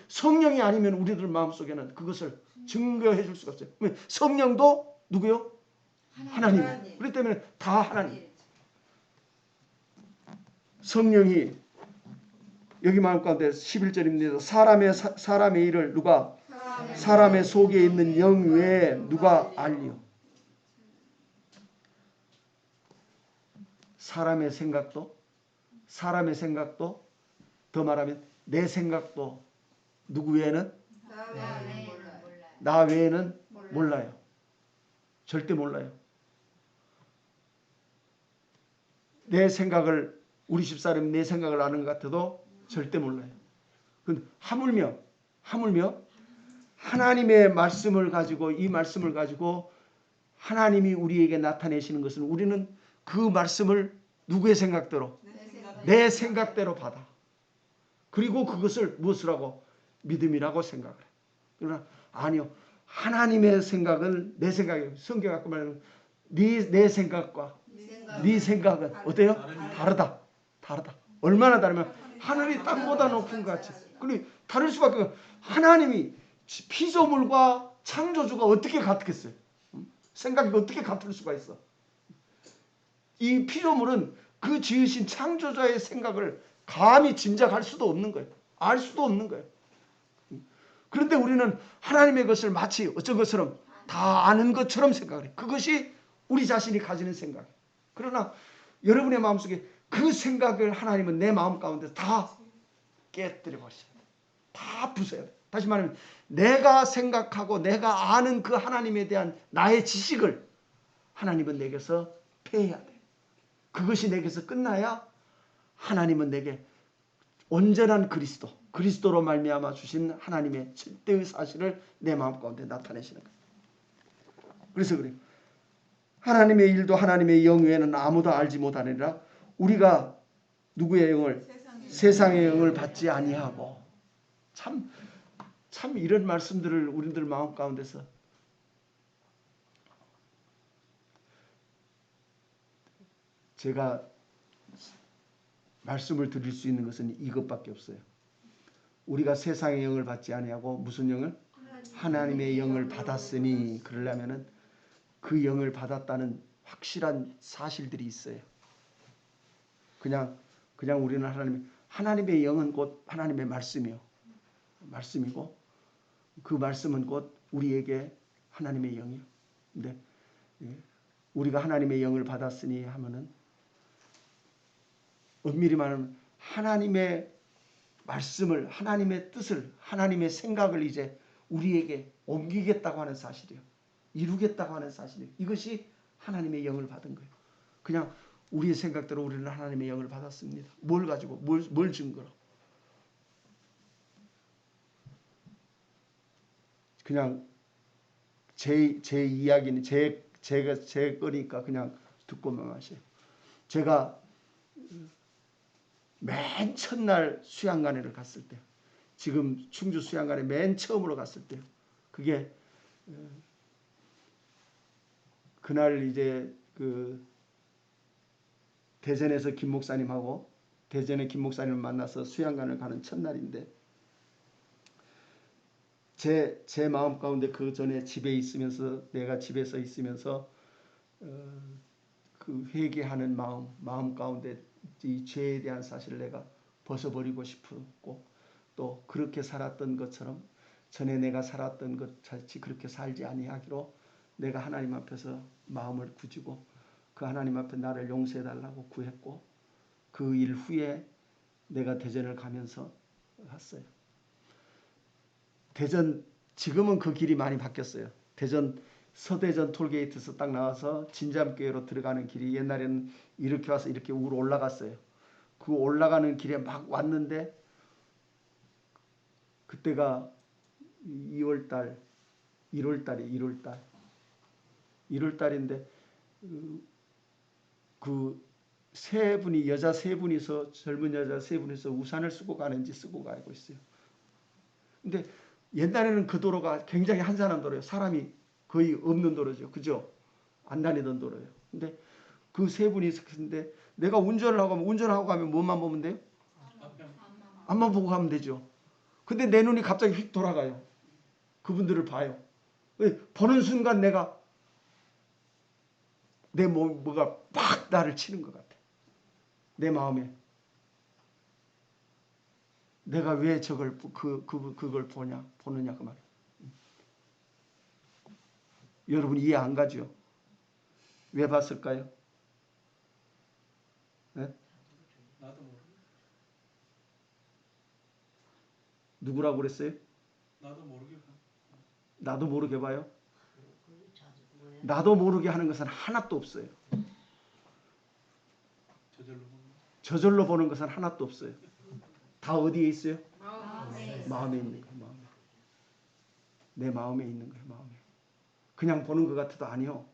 A: 성령이 아니면 우리들 마음속에는 그것을 증거해 줄 수가 없어요. 성령도 누구요? 하나님. 그렇기 때문에 다 하나님. 성령이 여기 마음 가운데 11절입니다. 사람의 일을 누가? 사람의 속에 있는 영 외에 누가 알리요? 사람의 생각도 더 말하면 내 생각도 누구 외에는? 나 외에는 몰라요. 절대 몰라요. 내 생각을 우리 집사람이 내 생각을 아는 것 같아도 절대 몰라요. 하물며 하나님의 말씀을 가지고 이 말씀을 가지고 하나님이 우리에게 나타내시는 것은 우리는 그 말씀을 누구의 생각대로? 내 생각대로 받아. 그리고 그것을 무엇을 하고? 믿음이라고 생각을 해. 그러나 아니요. 하나님의 생각은 내 생각이에요. 성경 갖고 말하는 내 생각과 네 생각은 어때요? 다르다. 얼마나 다르면 하늘이 땅보다 높은 것 같이. 그리고 다를 수밖에 없어요. 하나님이 피조물과 창조주가 어떻게 같겠어요? 생각이 어떻게 같을 수가 있어? 이 피조물은 그 지으신 창조자의 생각을 감히 짐작할 수도 없는 거예요. 알 수도 없는 거예요. 그런데 우리는 하나님의 것을 마치 어쩐 것처럼 다 아는 것처럼 생각을 해요. 그것이 우리 자신이 가지는 생각이에요. 그러나 여러분의 마음속에 그 생각을 하나님은 내 마음 가운데 다 깨뜨려 버리셔야 돼요. 다 부숴야 돼요. 다시 말하면 내가 생각하고 내가 아는 그 하나님에 대한 나의 지식을 하나님은 내게서 폐해야 돼요. 그것이 내게서 끝나야 하나님은 내게 온전한 그리스도로 말미암아 주신 하나님의 절대의 사실을 내 마음 가운데 나타내시는 거예요. 그래서 그래요. 하나님의 일도 하나님의 영 외에는 아무도 알지 못하느니라. 우리가 누구의 영을? 세상의 영을 받지 아니하고. 참 이런 말씀들을 우리들 마음 가운데서 제가 말씀을 드릴 수 있는 것은 이것밖에 없어요. 우리가 세상의 영을 받지 아니하고 무슨 영을? 하나님의 영을 받았으니, 그러려면은 그 영을 받았다는 확실한 사실들이 있어요. 그냥 우리는 하나님의 영은 곧 하나님의 말씀이고 그 말씀은 곧 우리에게 하나님의 영이요. 근데 우리가 하나님의 영을 받았으니 하면은 엄밀히 말하면 하나님의 말씀을, 하나님의 뜻을, 하나님의 생각을 이제 우리에게 옮기겠다고 하는 사실이에요. 이루겠다고 하는 사실이에요. 이것이 하나님의 영을 받은 거예요. 그냥 우리의 생각대로 우리는 하나님의 영을 받았습니다. 뭘 가지고? 뭘 증거로? 그냥 제 이야기는 제 거니까 그냥 듣고만 마세요. 제가 맨 첫날 수양관회를 갔을 때, 지금 충주 수양관회 맨 처음으로 갔을 때, 그게 그날 이제 그 대전에서 김 목사님하고 대전의 김 목사님을 만나서 수양관을 가는 첫날인데, 제 마음 가운데 그 전에 집에 있으면서, 내가 집에서 있으면서 그 회개하는 마음 가운데 이 죄에 대한 사실을 내가 벗어버리고 싶었고, 또 그렇게 살았던 것처럼 전에 내가 살았던 것 같이 그렇게 살지 아니하기로 내가 하나님 앞에서 마음을 굳이고 그 하나님 앞에 나를 용서해 달라고 구했고, 그 일 후에 내가 대전을 가면서 했어요. 대전, 지금은 그 길이 많이 바뀌었어요. 대전 서대전 톨게이트에서 딱 나와서 진잠교회로 들어가는 길이, 옛날에는 이렇게 와서 이렇게 위로 올라갔어요. 그 올라가는 길에 막 왔는데, 그때가 1월달인데 그 세 분이, 여자 세 분이서, 젊은 여자 세 분이서 우산을 쓰고 가는지 쓰고 가고 있어요. 근데 옛날에는 그 도로가 굉장히 한산한 도로예요. 사람이 거의 없는 도로죠. 그죠? 안 다니던 도로예요. 근데 그 세 분이 있었는데, 내가 운전하고 가면 뭐만 보면 돼요? 앞만 보고 가면 되죠. 근데 내 눈이 갑자기 휙 돌아가요. 그분들을 봐요. 보는 순간 내가 내 뭐가 팍 나를 치는 것 같아. 내 마음에. 내가 왜 저걸 그걸 보느냐 그 말이에요. 여러분 이해 안 가죠? 왜 봤을까요? 네?
C: 나도 모르게.
A: 누구라고 그랬어요?
C: 나도 모르게.
A: 나도 모르게 봐요. 나도 모르게 하는 것은 하나도 없어요. 저절로 보는 것은 하나도 없어요. 다 어디에 있어요? 마음에 있는 거예요. 내 마음에 있는 거예요. 마음에. 그냥 보는 것 같아도 아니요.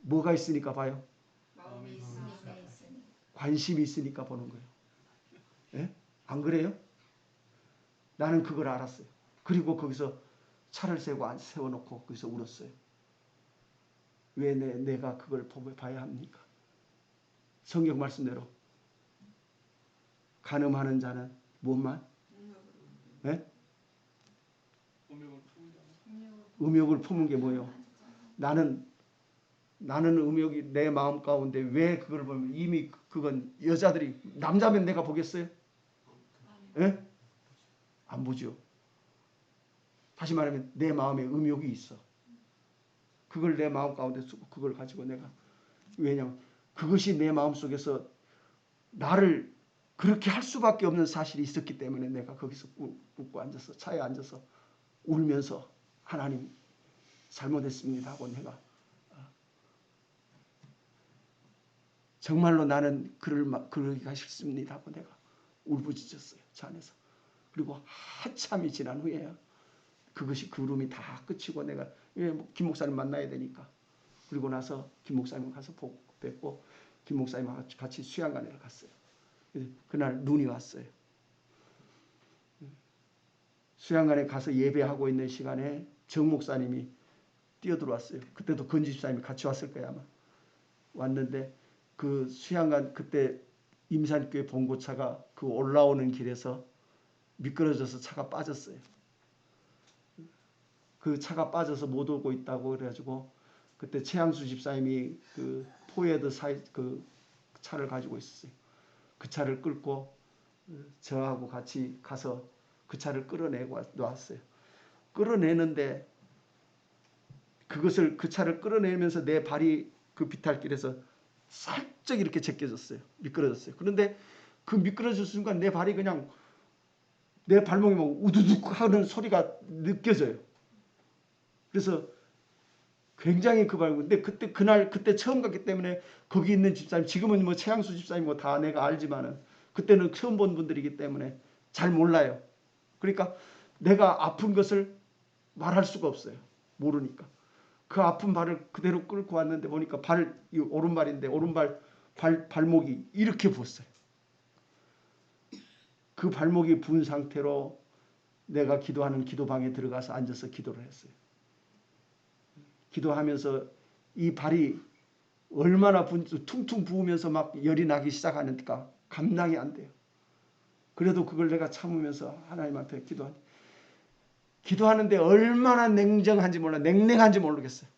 A: 뭐가 있으니까 봐요?
B: 마음이 있으니까.
A: 관심이 있으니까 보는 거예요. 예? 안 그래요? 나는 그걸 알았어요. 그리고 거기서 차를 세워놓고 거기서 울었어요. 왜 내가 그걸 봐야 합니까? 성경 말씀대로 간음하는 자는 무엇만? 예? 음욕을 품은 게 뭐예요? 나는 음욕이 내 마음 가운데 왜 그걸 보면, 이미 그건 여자들이, 남자면 내가 보겠어요? 예? 안 보죠. 다시 말하면 내 마음에 음욕이 있어. 그걸 내 마음 가운데 쓰고 그걸 가지고 내가, 왜냐면 그것이 내 마음 속에서 나를 그렇게 할 수밖에 없는 사실이 있었기 때문에 내가 거기서 웃고 앉아서, 차에 앉아서 울면서 하나님 잘못했습니다 하고, 내가 정말로 나는 그러기가 싫습니다 하고 내가 울부짖었어요. 차 안에서. 그리고 한참이 지난 후에야 그것이, 그 울음이 다 끝이고, 내가 김 목사님 만나야 되니까, 그리고 나서 김 목사님 가서 뵙고 김 목사님하고 같이 수양관회를 갔어요. 그날 눈이 왔어요. 수양관에 가서 예배하고 있는 시간에 정 목사님이 뛰어들어왔어요. 그때도 건지 집사님이 같이 왔을 거야 아마. 왔는데 그 수양관 그때 임산교회 봉고차가 그 올라오는 길에서 미끄러져서 차가 빠졌어요. 그 차가 빠져서 못 오고 있다고 그래가지고 그때 최양수 집사님이 그 포에드 그 차를 가지고 있었어요. 그 차를 끌고 저하고 같이 가서 그 차를 끌어내고 놨어요. 끌어내는데 그 차를 끌어내면서 내 발이 그 비탈길에서 살짝 이렇게 제껴졌어요. 미끄러졌어요. 그런데 그 미끄러질 순간 내 발이 그냥 내 발목이 막 우두둑 하는 소리가 느껴져요. 그래서 굉장히 그 발목. 근데 그때 처음 갔기 때문에 거기 있는 집사님, 지금은 뭐 최양수 집사님 뭐 다 내가 알지만은 그때는 처음 본 분들이기 때문에 잘 몰라요. 그러니까 내가 아픈 것을 말할 수가 없어요. 모르니까. 그 아픈 발을 그대로 끌고 왔는데 보니까 이 오른발인데 오른발 발목이 이렇게 부었어요. 그 발목이 부은 상태로 내가 기도하는 기도방에 들어가서 앉아서 기도를 했어요. 기도하면서 이 발이 얼마나 퉁퉁 부으면서 막 열이 나기 시작하니까 감당이 안 돼요. 그래도 그걸 내가 참으면서 하나님한테 기도하는데 얼마나 냉정한지 몰라. 냉랭한지 모르겠어요.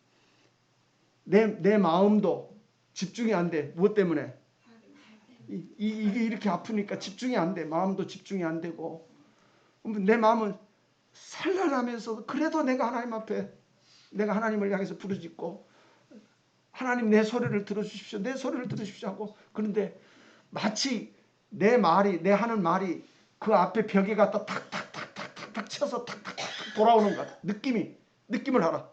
A: 내 마음도 집중이 안 돼. 무엇 때문에? 이게 이렇게 아프니까 집중이 안 돼. 마음도 집중이 안 되고. 내 마음은 산란하면서도 그래도 내가 하나님 앞에 내가 하나님을 향해서 부르짖고 하나님 내 소리를 들어주십시오. 내 소리를 들으십시오 하고 그런데 마치 내 하는 말이 그 앞에 벽에 갖다 탁탁탁탁탁탁 쳐서 탁탁탁탁 돌아오는 것 같아. 느낌을 알아.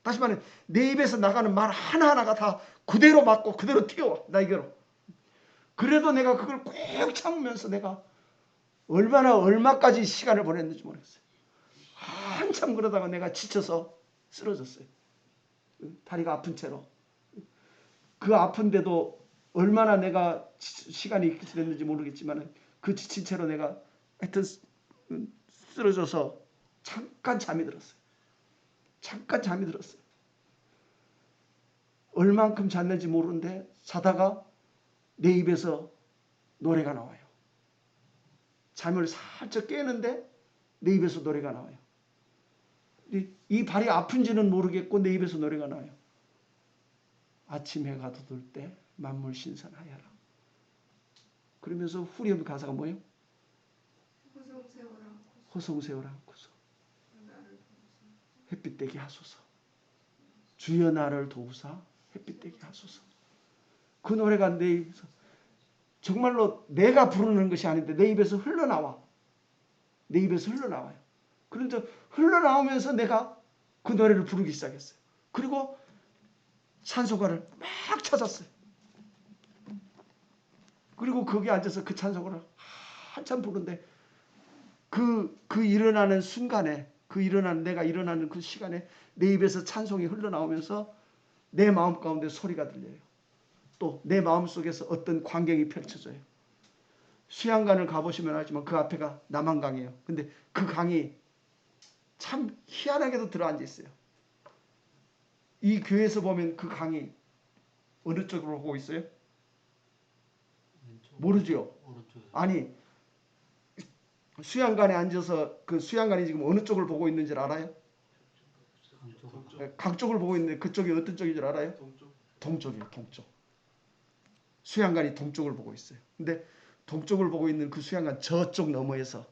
A: 다시 말해 내 입에서 나가는 말 하나하나가 다 그대로 맞고 그대로 튀어와 나에게로. 그래도 내가 그걸 꼭 참으면서 내가 얼마까지 시간을 보냈는지 모르겠어요. 한참 그러다가 내가 지쳐서 쓰러졌어요. 다리가 아픈 채로. 그 아픈데도 얼마나 내가 시간이 지났는지 모르겠지만 그 지친 채로 내가 하여튼 쓰러져서 잠깐 잠이 들었어요. 얼만큼 잤는지 모르는데 자다가 내 입에서 노래가 나와요. 잠을 살짝 깨는데 내 입에서 노래가 나와요. 이 발이 아픈지는 모르겠고 내 입에서 노래가 나와요. 아침 해가 돋을 때 만물 신선하여라. 그러면서 후렴 가사가 뭐예요? 호성새우라 안고서 햇빛 되게 하소서. 주여 나를 도우사 햇빛 되게 하소서. 그 노래가 내 입에서 정말로 내가 부르는 것이 아닌데 내 입에서 흘러나와. 내 입에서 흘러나와요. 그런데 흘러나오면서 내가 그 노래를 부르기 시작했어요. 그리고 찬송가를 막 찾았어요. 그리고 거기 앉아서 그 찬송가를 한참 부르는데 그 일어나는 순간에 내가 일어나는 그 시간에 내 입에서 찬송이 흘러나오면서 내 마음 가운데 소리가 들려요. 또 내 마음 속에서 어떤 광경이 펼쳐져요. 수양관을 가보시면 알지만 그 앞에가 남한강이에요. 근데 그 강이 참 희한하게도 들어앉아 있어요. 이 교회에서 보면 그 강이 어느 쪽으로 보고 있어요? 모르죠? 아니 수양관에 앉아서 그 수양관이 지금 어느 쪽을 보고 있는 줄 알아요? 강 쪽을 보고 있는데 그쪽이 어떤 쪽인 줄 알아요? 동쪽이에요. 동쪽. 수양관이 동쪽을 보고 있어요. 근데 동쪽을 보고 있는 그 수양관 저쪽 너머에서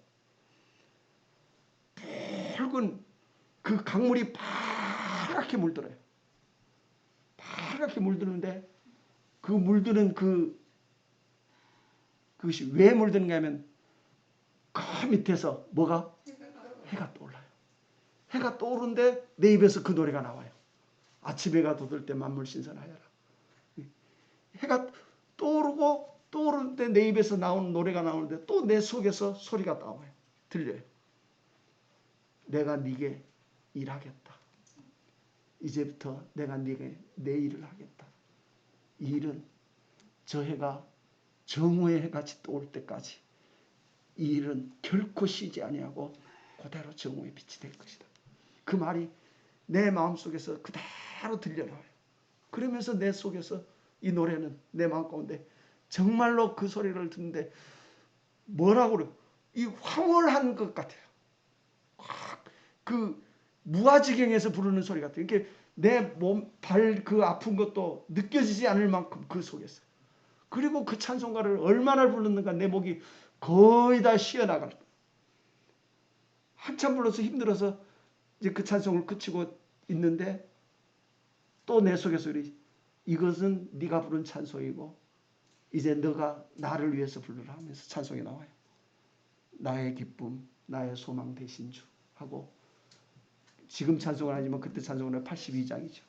A: 붉은 그 강물이 파랗게 물들어요. 파랗게 물드는데 그 물드는 그것이 왜 물드는가 하면 그 밑에서 뭐가? 해가 떠올라요. 해가 떠오르는데 내 입에서 그 노래가 나와요. 아침 해가 돋을 때 만물 신선하여라. 해가 떠오르는데 내 입에서 나오는 노래가 나오는데 또 내 속에서 소리가 나와요. 들려요. 내가 네게 일하겠다. 이제부터 내가 네게 내 일을 하겠다. 이 일은 저 해가 정오의 해같이 떠올 때까지 이 일은 결코 쉬지 아니하고 그대로 정오의 빛이 될 것이다. 그 말이 내 마음속에서 그대로 들려나와요. 그러면서 내 속에서 이 노래는 내 마음 가운데 정말로 그 소리를 듣는데 뭐라고 그래요? 이 황홀한 것 같아요. 그 무아지경에서 부르는 소리 같아요. 이렇게 내 몸, 발 그 아픈 것도 느껴지지 않을 만큼 그 속에서. 그리고 그 찬송가를 얼마나 부르는가 내 목이 거의 다 쉬어나갈 거예요. 한참 불러서 힘들어서 이제 그 찬송을 그치고 있는데 또 내 속에서 이것은 네가 부른 찬송이고 이제 너가 나를 위해서 부르라 하면서 찬송이 나와요. 나의 기쁨, 나의 소망 되신 주 하고 지금 찬송은 아니지만 그때 찬송은 82장이죠.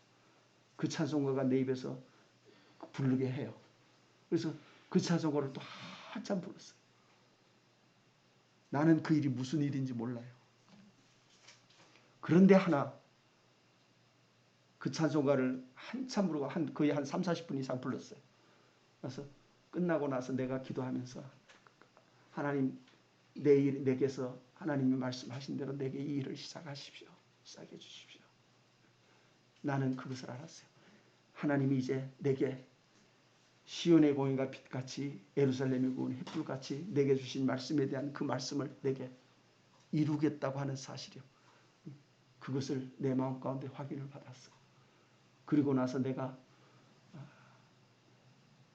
A: 그 찬송가가 내 입에서 부르게 해요. 그래서 그 찬송가를 또 한참 불렀어요. 나는 그 일이 무슨 일인지 몰라요. 그런데 하나 그 찬송가를 한참 부르고 거의 한 3, 40분 이상 불렀어요. 그래서 끝나고 나서 내가 기도하면서 하나님 내게서 하나님이 말씀하신 대로 내게 이 일을 시작하십시오. 시작해 주십시오. 나는 그것을 알았어요. 하나님이 이제 내게 시온의 공의가 빛같이 예루살렘의 구원이 햇불같이 내게 주신 말씀에 대한 그 말씀을 내게 이루겠다고 하는 사실이요. 그것을 내 마음 가운데 확인을 받았어요. 그리고 나서 내가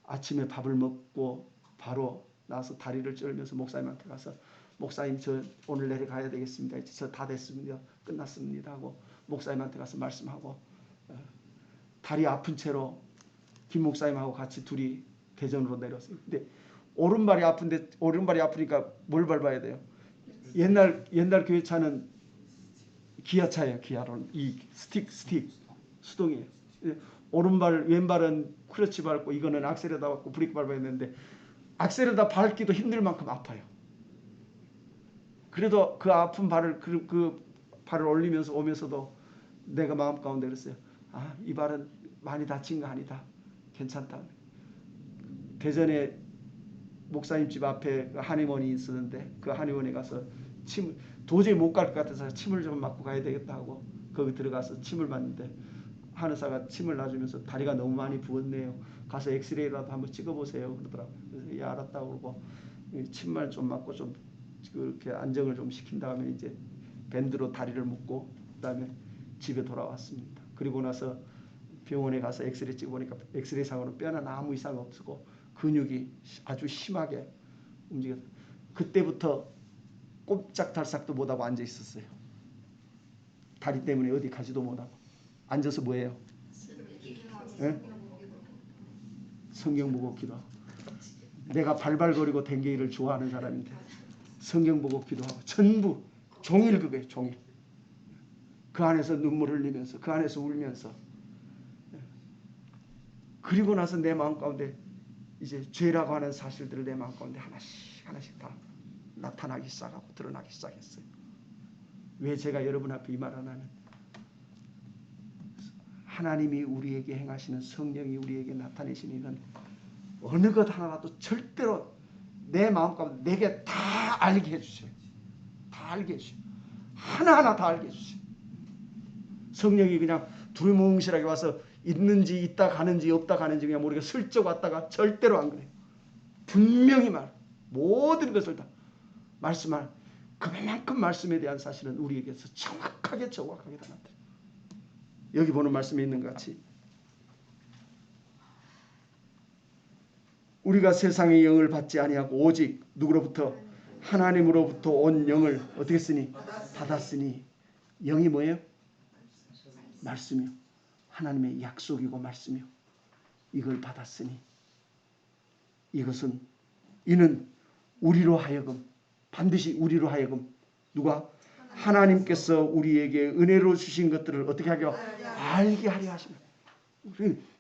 A: 아침에 밥을 먹고 바로 나서 다리를 쩔면서 목사님한테 가서 목사님 저 오늘 내려가야 되겠습니다. 저 다 됐습니다. 끝났습니다 하고 목사님한테 가서 말씀하고 다리 아픈 채로 김 목사님하고 같이 둘이 대전으로 내렸어요. 근데 오른발이 아프니까 뭘 밟아야 돼요? 옛날 교회 차는 기아차예요. 기아로는 이 스틱 수동이에요. 왼발은 크러치 밟고 이거는 악셀에다 밟고 브레이크 밟아야 되는데 악셀에다 밟기도 힘들 만큼 아파요. 그래도 그 아픈 발을 그 발을 올리면서 오면서도 내가 마음 가운데 그랬어요. 이 발은 많이 다친 거 아니다. 괜찮다. 대전에 목사님 집 앞에 한의원이 있었는데 그 한의원에 가서 도저히 못 갈 것 같아서 침을 좀 맞고 가야 되겠다 하고 거기 들어가서 침을 맞는데 한의사가 침을 놔주면서 다리가 너무 많이 부었네요. 가서 엑스레이라도 한번 찍어보세요. 그러더라고요. 그래서 예 알았다고 그러고 침만 좀 맞고 좀 그렇게 안정을 좀 시킨 다음에 이제 밴드로 다리를 묶고 그다음에 집에 돌아왔습니다. 그리고 나서 병원에 가서 엑스레이 찍어보니까 엑스레이상으로는 뼈는 아무 이상 없고 근육이 아주 심하게 움직였어요. 그때부터 꼼짝달싹도 못하고 앉아 있었어요. 다리 때문에 어디 가지도 못하고 앉아서 뭐해요? 네? 성경 보고 기도하고. 내가 발발거리고 댕겨 일을 좋아하는 사람인데 성경 보고 기도하고 전부 종일 그거예요. 종일. 그 안에서 눈물 흘리면서 그 안에서 울면서 그리고 나서 내 마음 가운데 이제 죄라고 하는 사실들을 내 마음 가운데 하나씩 다 나타나기 시작하고 드러나기 시작했어요. 왜 제가 여러분 앞에 이 말을 하냐면 하나님이 우리에게 행하시는 성령이 우리에게 나타내시는 일은 어느 것 하나라도 절대로 내 마음 가운데 내게 다 알게 해주세요. 다 알게 해주세요. 하나하나 다 알게 해주세요. 성령이 그냥 두루뭉실하게 와서 있는지 있다 가는지 없다 가는지 그냥 모르게 슬쩍 왔다가 절대로 안 그래요. 분명히 모든 것을 다 말씀할 그만큼 말씀에 대한 사실은 우리에게서 정확하게 다 나타나요. 여기 보는 말씀에 있는 것 같이 우리가 세상의 영을 받지 아니하고 오직 누구로부터 하나님으로부터 온 영을 어떻게 쓰니? 받았으니. 영이 뭐예요? 말씀이요. 하나님의 약속이고 말씀이요. 이걸 받았으니 이는 우리로 하여금 반드시 우리로 하여금 누가? 하나님께서 우리에게 은혜로 주신 것들을 어떻게 하게 알게 하려 하십니다.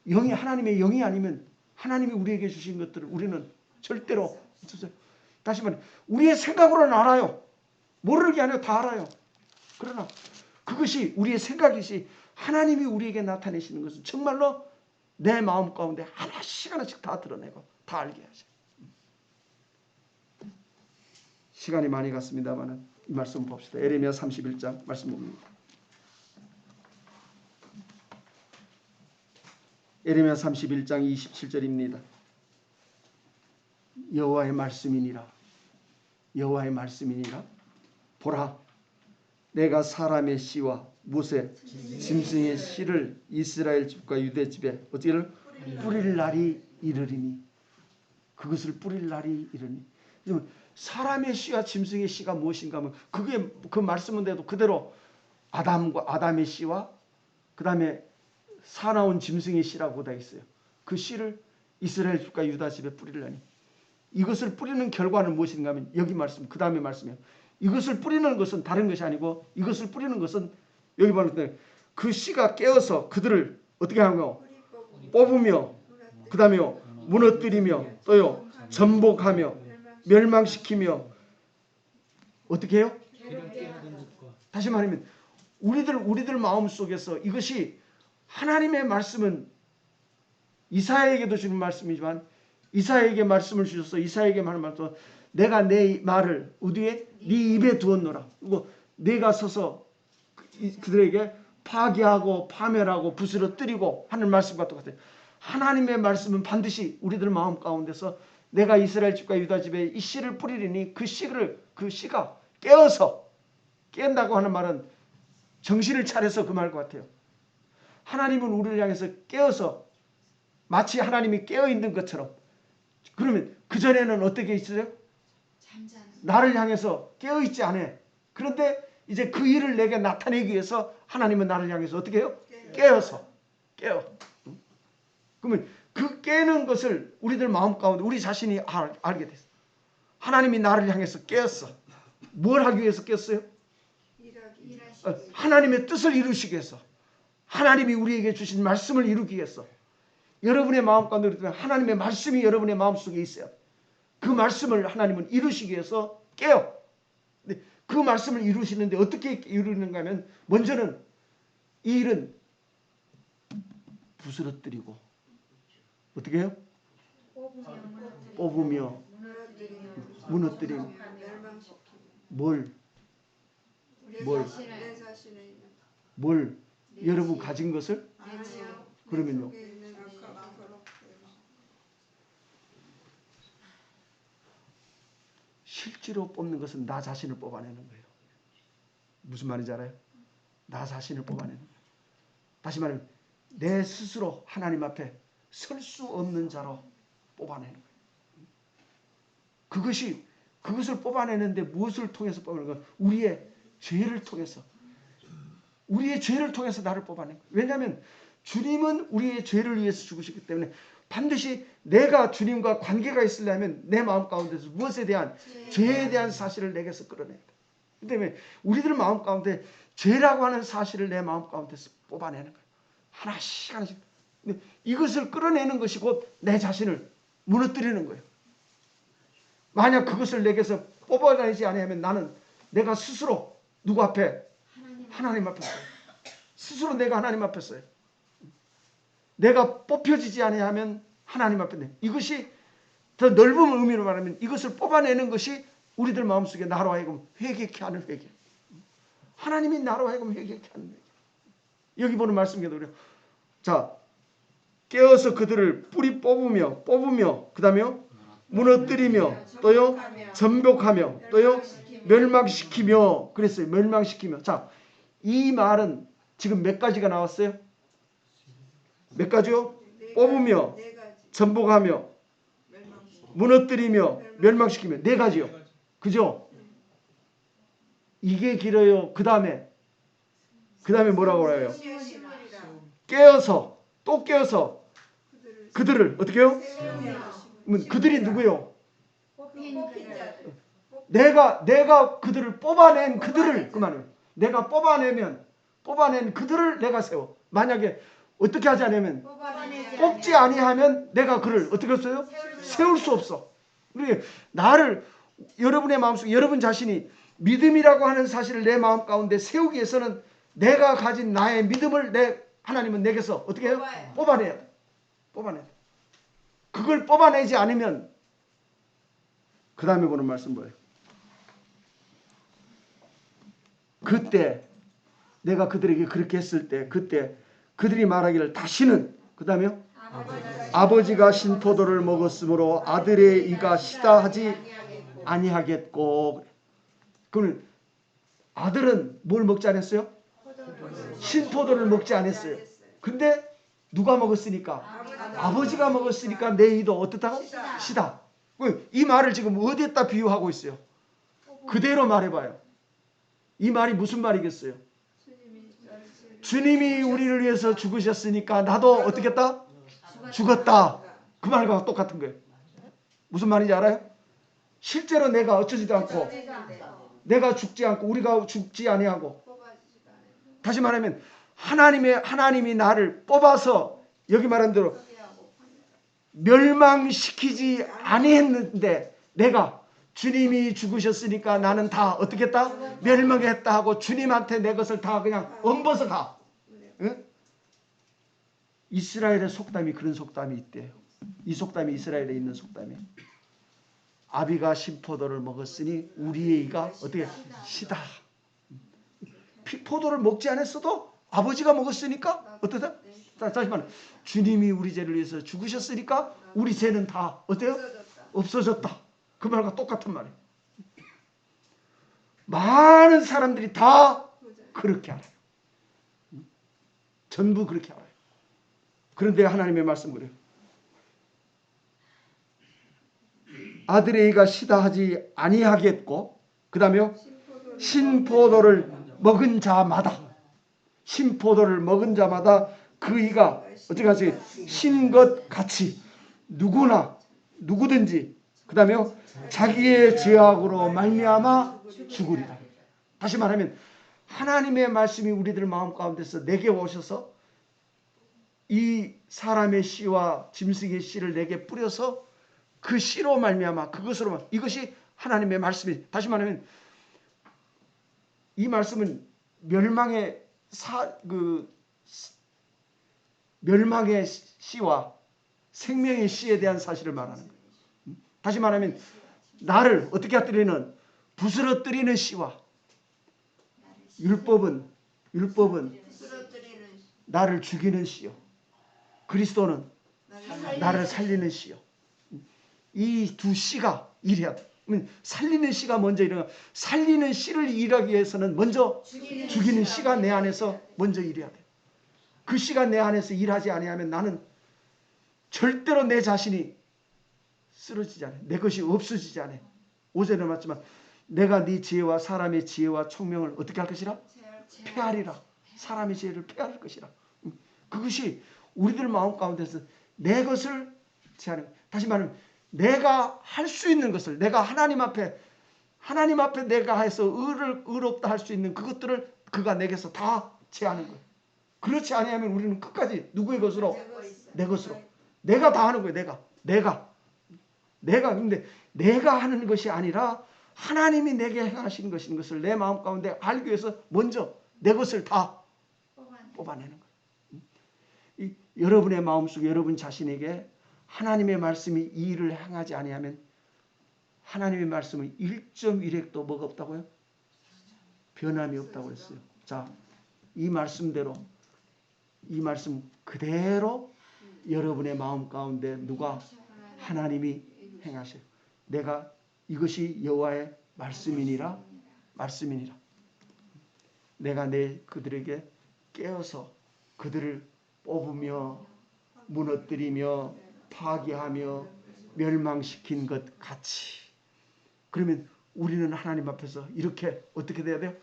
A: 영이 하나님의 영이 아니면 하나님이 우리에게 주신 것들을 우리는 절대로 다시 말해 우리의 생각으로는 알아요. 모르는 게 아니라 다 알아요. 그러나 그것이 우리의 생각이시 하나님이 우리에게 나타내시는 것은 정말로 내 마음 가운데 하나씩 다 드러내고 다 알게 하셔요. 시간이 많이 갔습니다만은 이 말씀 봅시다. 예레미야 31장 말씀 봅니다. 예레미야 31장 27절입니다. 여호와의 말씀이니라. 여호와의 말씀이니라. 보라, 내가 사람의 씨와 못의 짐승의 씨를 이스라엘 집과 유대 집에 어떻게 뿌릴 날이 이르리니. 그것을 뿌릴 날이 이르니. 사람의 씨와 짐승의 씨가 무엇인가 하면 그게 그 말씀인데도 그대로 아담의 씨와 그 다음에 사나운 짐승의 씨라고 다 있어요. 그 씨를 이스라엘 집과 유다 집에 뿌리려니. 이것을 뿌리는 결과는 무엇인가 하면 여기 말씀 그 다음에 말씀이에요. 이것을 뿌리는 것은 다른 것이 아니고 이것을 뿌리는 것은 여기 보는데 그 씨가 깨어서 그들을 어떻게 하며 뽑으며 그 다음에 무너뜨리며 또요 전복하며 멸망시키며 어떻게 해요? 다시 말하면 우리들 마음 속에서 이것이 하나님의 말씀은 이사야에게도 주는 말씀이지만 이사야에게 말씀을 주셔서 이사야에게 하는 말씀 내가 내 말을 어디에? 네 입에 두었노라. 그리고 내가 서서 그들에게 파괴하고 파멸하고 부스러뜨리고 하는 말씀과 똑같아요. 하나님의 말씀은 반드시 우리들 마음 가운데서 내가 이스라엘 집과 유다 집에 이 씨를 뿌리리니 그 씨가 깬다고 하는 말은 정신을 차려서 그 말 같아요. 하나님은 우리를 향해서 깨어서 마치 하나님이 깨어있는 것처럼. 그러면 그전에는 어떻게 있어요? 나를 향해서 깨어있지 않아. 그런데 이제 그 일을 내게 나타내기 위해서 하나님은 나를 향해서 어떻게 해요? 깨어. 그러면 그 깨는 것을 우리들 마음 가운데 우리 자신이 알게 됐어. 하나님이 나를 향해서 깨었어. 뭘 하기 위해서 깼어요? 하나님의 뜻을 이루시기 위해서. 하나님이 우리에게 주신 말씀을 이루기 위해서. 여러분의 마음 가운데 하나님의 말씀이 여러분의 마음속에 있어요. 그 말씀을 하나님은 이루시기 위해서 깨요. 근데 그 말씀을 이루시는데 어떻게 이루는가 하면 먼저는 이 일은 부스러뜨리고 어떻게 해요? 뽑으며 무너뜨리며 뭘 여러분 가진 것을 그러면요 실제로 뽑는 것은 나 자신을 뽑아내는 거예요. 무슨 말인지 알아요? 나 자신을 뽑아내는 거예요. 다시 말하면 내 스스로 하나님 앞에 설 수 없는 자로 뽑아내는 거예요. 그것을 뽑아내는데 무엇을 통해서 뽑아내는 거예요? 우리의 죄를 통해서 나를 뽑아낸 거예요. 왜냐하면 주님은 우리의 죄를 위해서 죽으셨기 때문에 반드시 내가 주님과 관계가 있으려면 내 마음 가운데서 무엇에 대한 죄에 대한 사실을 내게서 끌어내야 돼. 그 때문에 우리들 마음 가운데 죄라고 하는 사실을 내 마음 가운데서 뽑아내는 거예요. 하나씩. 근데 이것을 끌어내는 것이 곧 내 자신을 무너뜨리는 거예요. 만약 그것을 내게서 뽑아내지 않으면 나는 내가 스스로 누구 앞에? 하나님 앞에 서요. 스스로 내가 하나님 앞에 서요. 내가 뽑혀지지 아니하면 하나님 앞에 내. 이것이 더 넓은 의미로 말하면 이것을 뽑아내는 것이 우리들 마음속에 나로 하여금 회개케 하는 회개. 하나님이 나로 하여금 회개케 하는 회개. 여기 보는 말씀에도 그래요. 자, 깨어서 그들을 뿌리 뽑으며 그 다음에요 무너뜨리며 또요 전복하며 또요 멸망시키며 그랬어요. 멸망시키며. 자, 이 말은 지금 몇 가지가 나왔어요? 몇 가지요? 뽑으며 전복하며 무너뜨리며 멸망시키며 네 가지요. 그죠? 이게 길어요. 그 다음에 뭐라고 해요? 깨어서 또 깨어서 그들을 어떻게 해요? 그들이 누구요? 내가 그들을 뽑아낸 그들을 그만해요. 내가 뽑아낸 그들을 내가 세워. 만약에 어떻게 하지 않으면 뽑지 아니하면 내가 그를 어떻게 했어요? 세울 수 없어. 그러니까 나를 여러분의 마음속에 여러분 자신이 믿음이라고 하는 사실을 내 마음 가운데 세우기 위해서는 내가 가진 나의 믿음을 하나님은 내게서 어떻게 해요? 뽑아내야 돼. 그걸 뽑아내지 않으면 그 다음에 보는 말씀 뭐예요? 그때 내가 그들에게 그렇게 했을 때 그때 그들이 말하기를 다시는 그다음에요. 아버지가 신포도를 먹었으므로 아들의 이가 시다 하지 아니하겠고. 그러면 아들은 뭘 먹지 않았어요? 신포도를 먹지 않았어요. 근데 누가 먹었으니까? 아버지가 먹었으니까 내 이도 어떻다고? 시다. 이 말을 지금 어디에다 비유하고 있어요? 그대로 말해봐요. 이 말이 무슨 말이겠어요? 주님이 우리를 위해서 죽으셨으니까 나도 어떻게 했다? 죽었다. 그 말과 똑같은 거예요. 무슨 말인지 알아요? 실제로 내가 어쩌지도 않고 내가 죽지 않고 우리가 죽지 아니하고, 다시 말하면 하나님이 나를 뽑아서 여기 말한 대로 멸망시키지 아니했는데 내가 주님이 죽으셨으니까 나는 다 어떻게 했다? 멸망했다 하고 주님한테 내 것을 다 그냥 엉버서 가. 응? 이스라엘의 속담이 그런 속담이 있대요. 이 속담이 이스라엘에 있는 속담이에요. 아비가 신포도를 먹었으니 우리의 이가 어떻게 시다. 포도를 먹지 않았어도 아버지가 먹었으니까 어떠다? 다시 말해, 주님이 우리 죄를 위해서 죽으셨으니까 우리 죄는 다 어때요? 없어졌다. 그 말과 똑같은 말이에요. 많은 사람들이 다 그렇게 알아요. 전부 그렇게 알아요. 그런데 하나님의 말씀 그래요. 아들의 이가 시다 하지 아니하겠고, 그 다음에요. 신포도를 먹은 자마다, 신포도를 먹은 자마다 그 이가 어떻게 하세요? 신것 같이 누구든지 그 다음에요. 자기의 죄악으로 말미암아 죽으리라. 다시 말하면 하나님의 말씀이 우리들 마음 가운데서 내게 오셔서 이 사람의 씨와 짐승의 씨를 내게 뿌려서 그 씨로 말미암아 그것으로, 이것이 하나님의 말씀이, 다시 말하면 이 말씀은 멸망의 씨와 생명의 씨에 대한 사실을 말하는 거예요. 다시 말하면 나를 어떻게 하뜨리는, 부스러뜨리는 씨와, 율법은 나를 죽이는 씨요, 그리스도는 나를 살리는 씨요. 이 두 씨가 일해야 돼. 살리는 씨가 먼저 일어나. 살리는 씨를 일하기 위해서는 먼저 죽이는 씨가 내 안에서 먼저 일해야 돼. 그 씨가 내 안에서 일하지 아니하면 나는 절대로 내 자신이 쓰러지지 않아. 내 것이 없어지지 않아. 오전에 말했지만 내가 네 지혜와 사람의 지혜와 총명을 어떻게 할 것이라? 폐하리라. 사람의 지혜를 폐할 것이라. 그것이 우리들 마음 가운데서 내 것을 제하는. 다시 말하면 내가 할 수 있는 것을, 내가 하나님 앞에 내가 해서 의롭다 할 수 있는 그것들을 그가 내게서 다 제하는 거예요. 그렇지 아니하면 우리는 끝까지 누구의 것으로? 내 것으로. 내가 다 하는 거예요. 내가. 근데 내가 하는 것이 아니라 하나님이 내게 행하신 것을 내 마음 가운데 알기 위해서 먼저 내 것을 다 뽑아내는 거예요. 여러분의 마음속에 여러분 자신에게 하나님의 말씀이 이 일을 행하지 아니하면 하나님의 말씀은 1.1핵도 뭐가 없다고요? 변함이 없다고 했어요. 자, 이 말씀대로, 이 말씀 그대로 여러분의 마음 가운데 누가? 하나님이 행하셔요. 내가 이것이 여호와의 말씀이니라. 내가 그들에게 깨어서 그들을 뽑으며 무너뜨리며 파괴하며 멸망시킨 것 같이. 그러면 우리는 하나님 앞에서 이렇게 어떻게 돼야 돼요?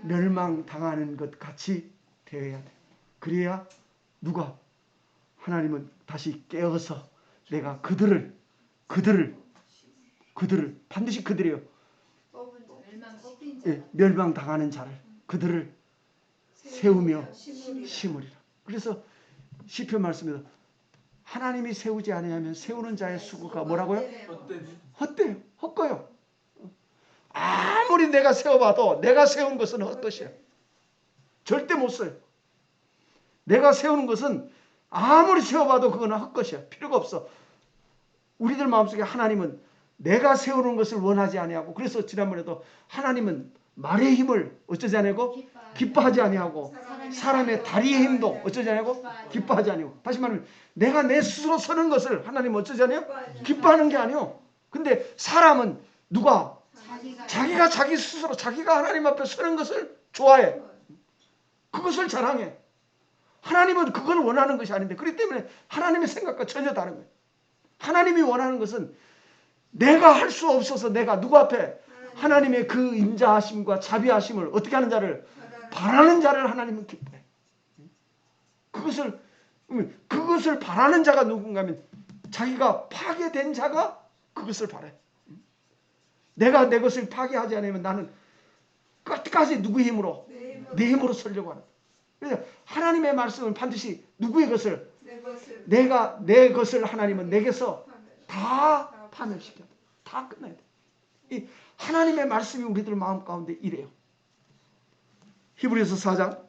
A: 멸망당하는 것 같이 되어야 돼요. 그래야 누가? 하나님은 다시 깨어서 내가 그들을 반드시 그들이요. 멸망당하는 자를, 그들을 세우며 심으리라. 그래서 시편 말씀에서 하나님이 세우지 아니하면 세우는 자의 수고가 뭐라고요? 헛돼요. 헛거요. 아무리 내가 세워봐도 내가 세운 것은 헛것이에요. 절대 못 써요. 내가 세우는 것은 아무리 세워봐도 그거는 헛것이야. 필요가 없어. 우리들 마음속에 하나님은 내가 세우는 것을 원하지 아니하고, 그래서 지난번에도 하나님은 말의 힘을 어쩌지 아니하고 기뻐하지 아니하고 사람의 다리의 힘도 어쩌지 아니하고 기뻐하지 아니하고. 다시 말하면 내가 내 스스로 서는 것을 하나님은 어쩌지 아니하고 기뻐하는 게 아니요. 근데 사람은 누가 자기가 자기 스스로 자기가 하나님 앞에 서는 것을 좋아해. 그것을 자랑해. 하나님은 그걸 원하는 것이 아닌데, 그렇기 때문에 하나님의 생각과 전혀 다른 거예요. 하나님이 원하는 것은 내가 할 수 없어서 내가 누구 앞에 하나님의 그 인자하심과 자비하심을 어떻게 하는 자를 바라는 자를 하나님은 기뻐해. 그것을 바라는 자가 누군가 하면 자기가 파괴된 자가 그것을 바래. 내가 내 것을 파괴하지 않으면 나는 끝까지 누구의 힘으로? 내 힘으로 살려고 하는. 그래서 하나님의 말씀은 반드시 누구의 것을? 내가 내 것을 하나님은 내게서 다 파멸시켜. 다 끝나야 돼. 이 하나님의 말씀이 우리들 마음 가운데 이래요. 히브리서 4장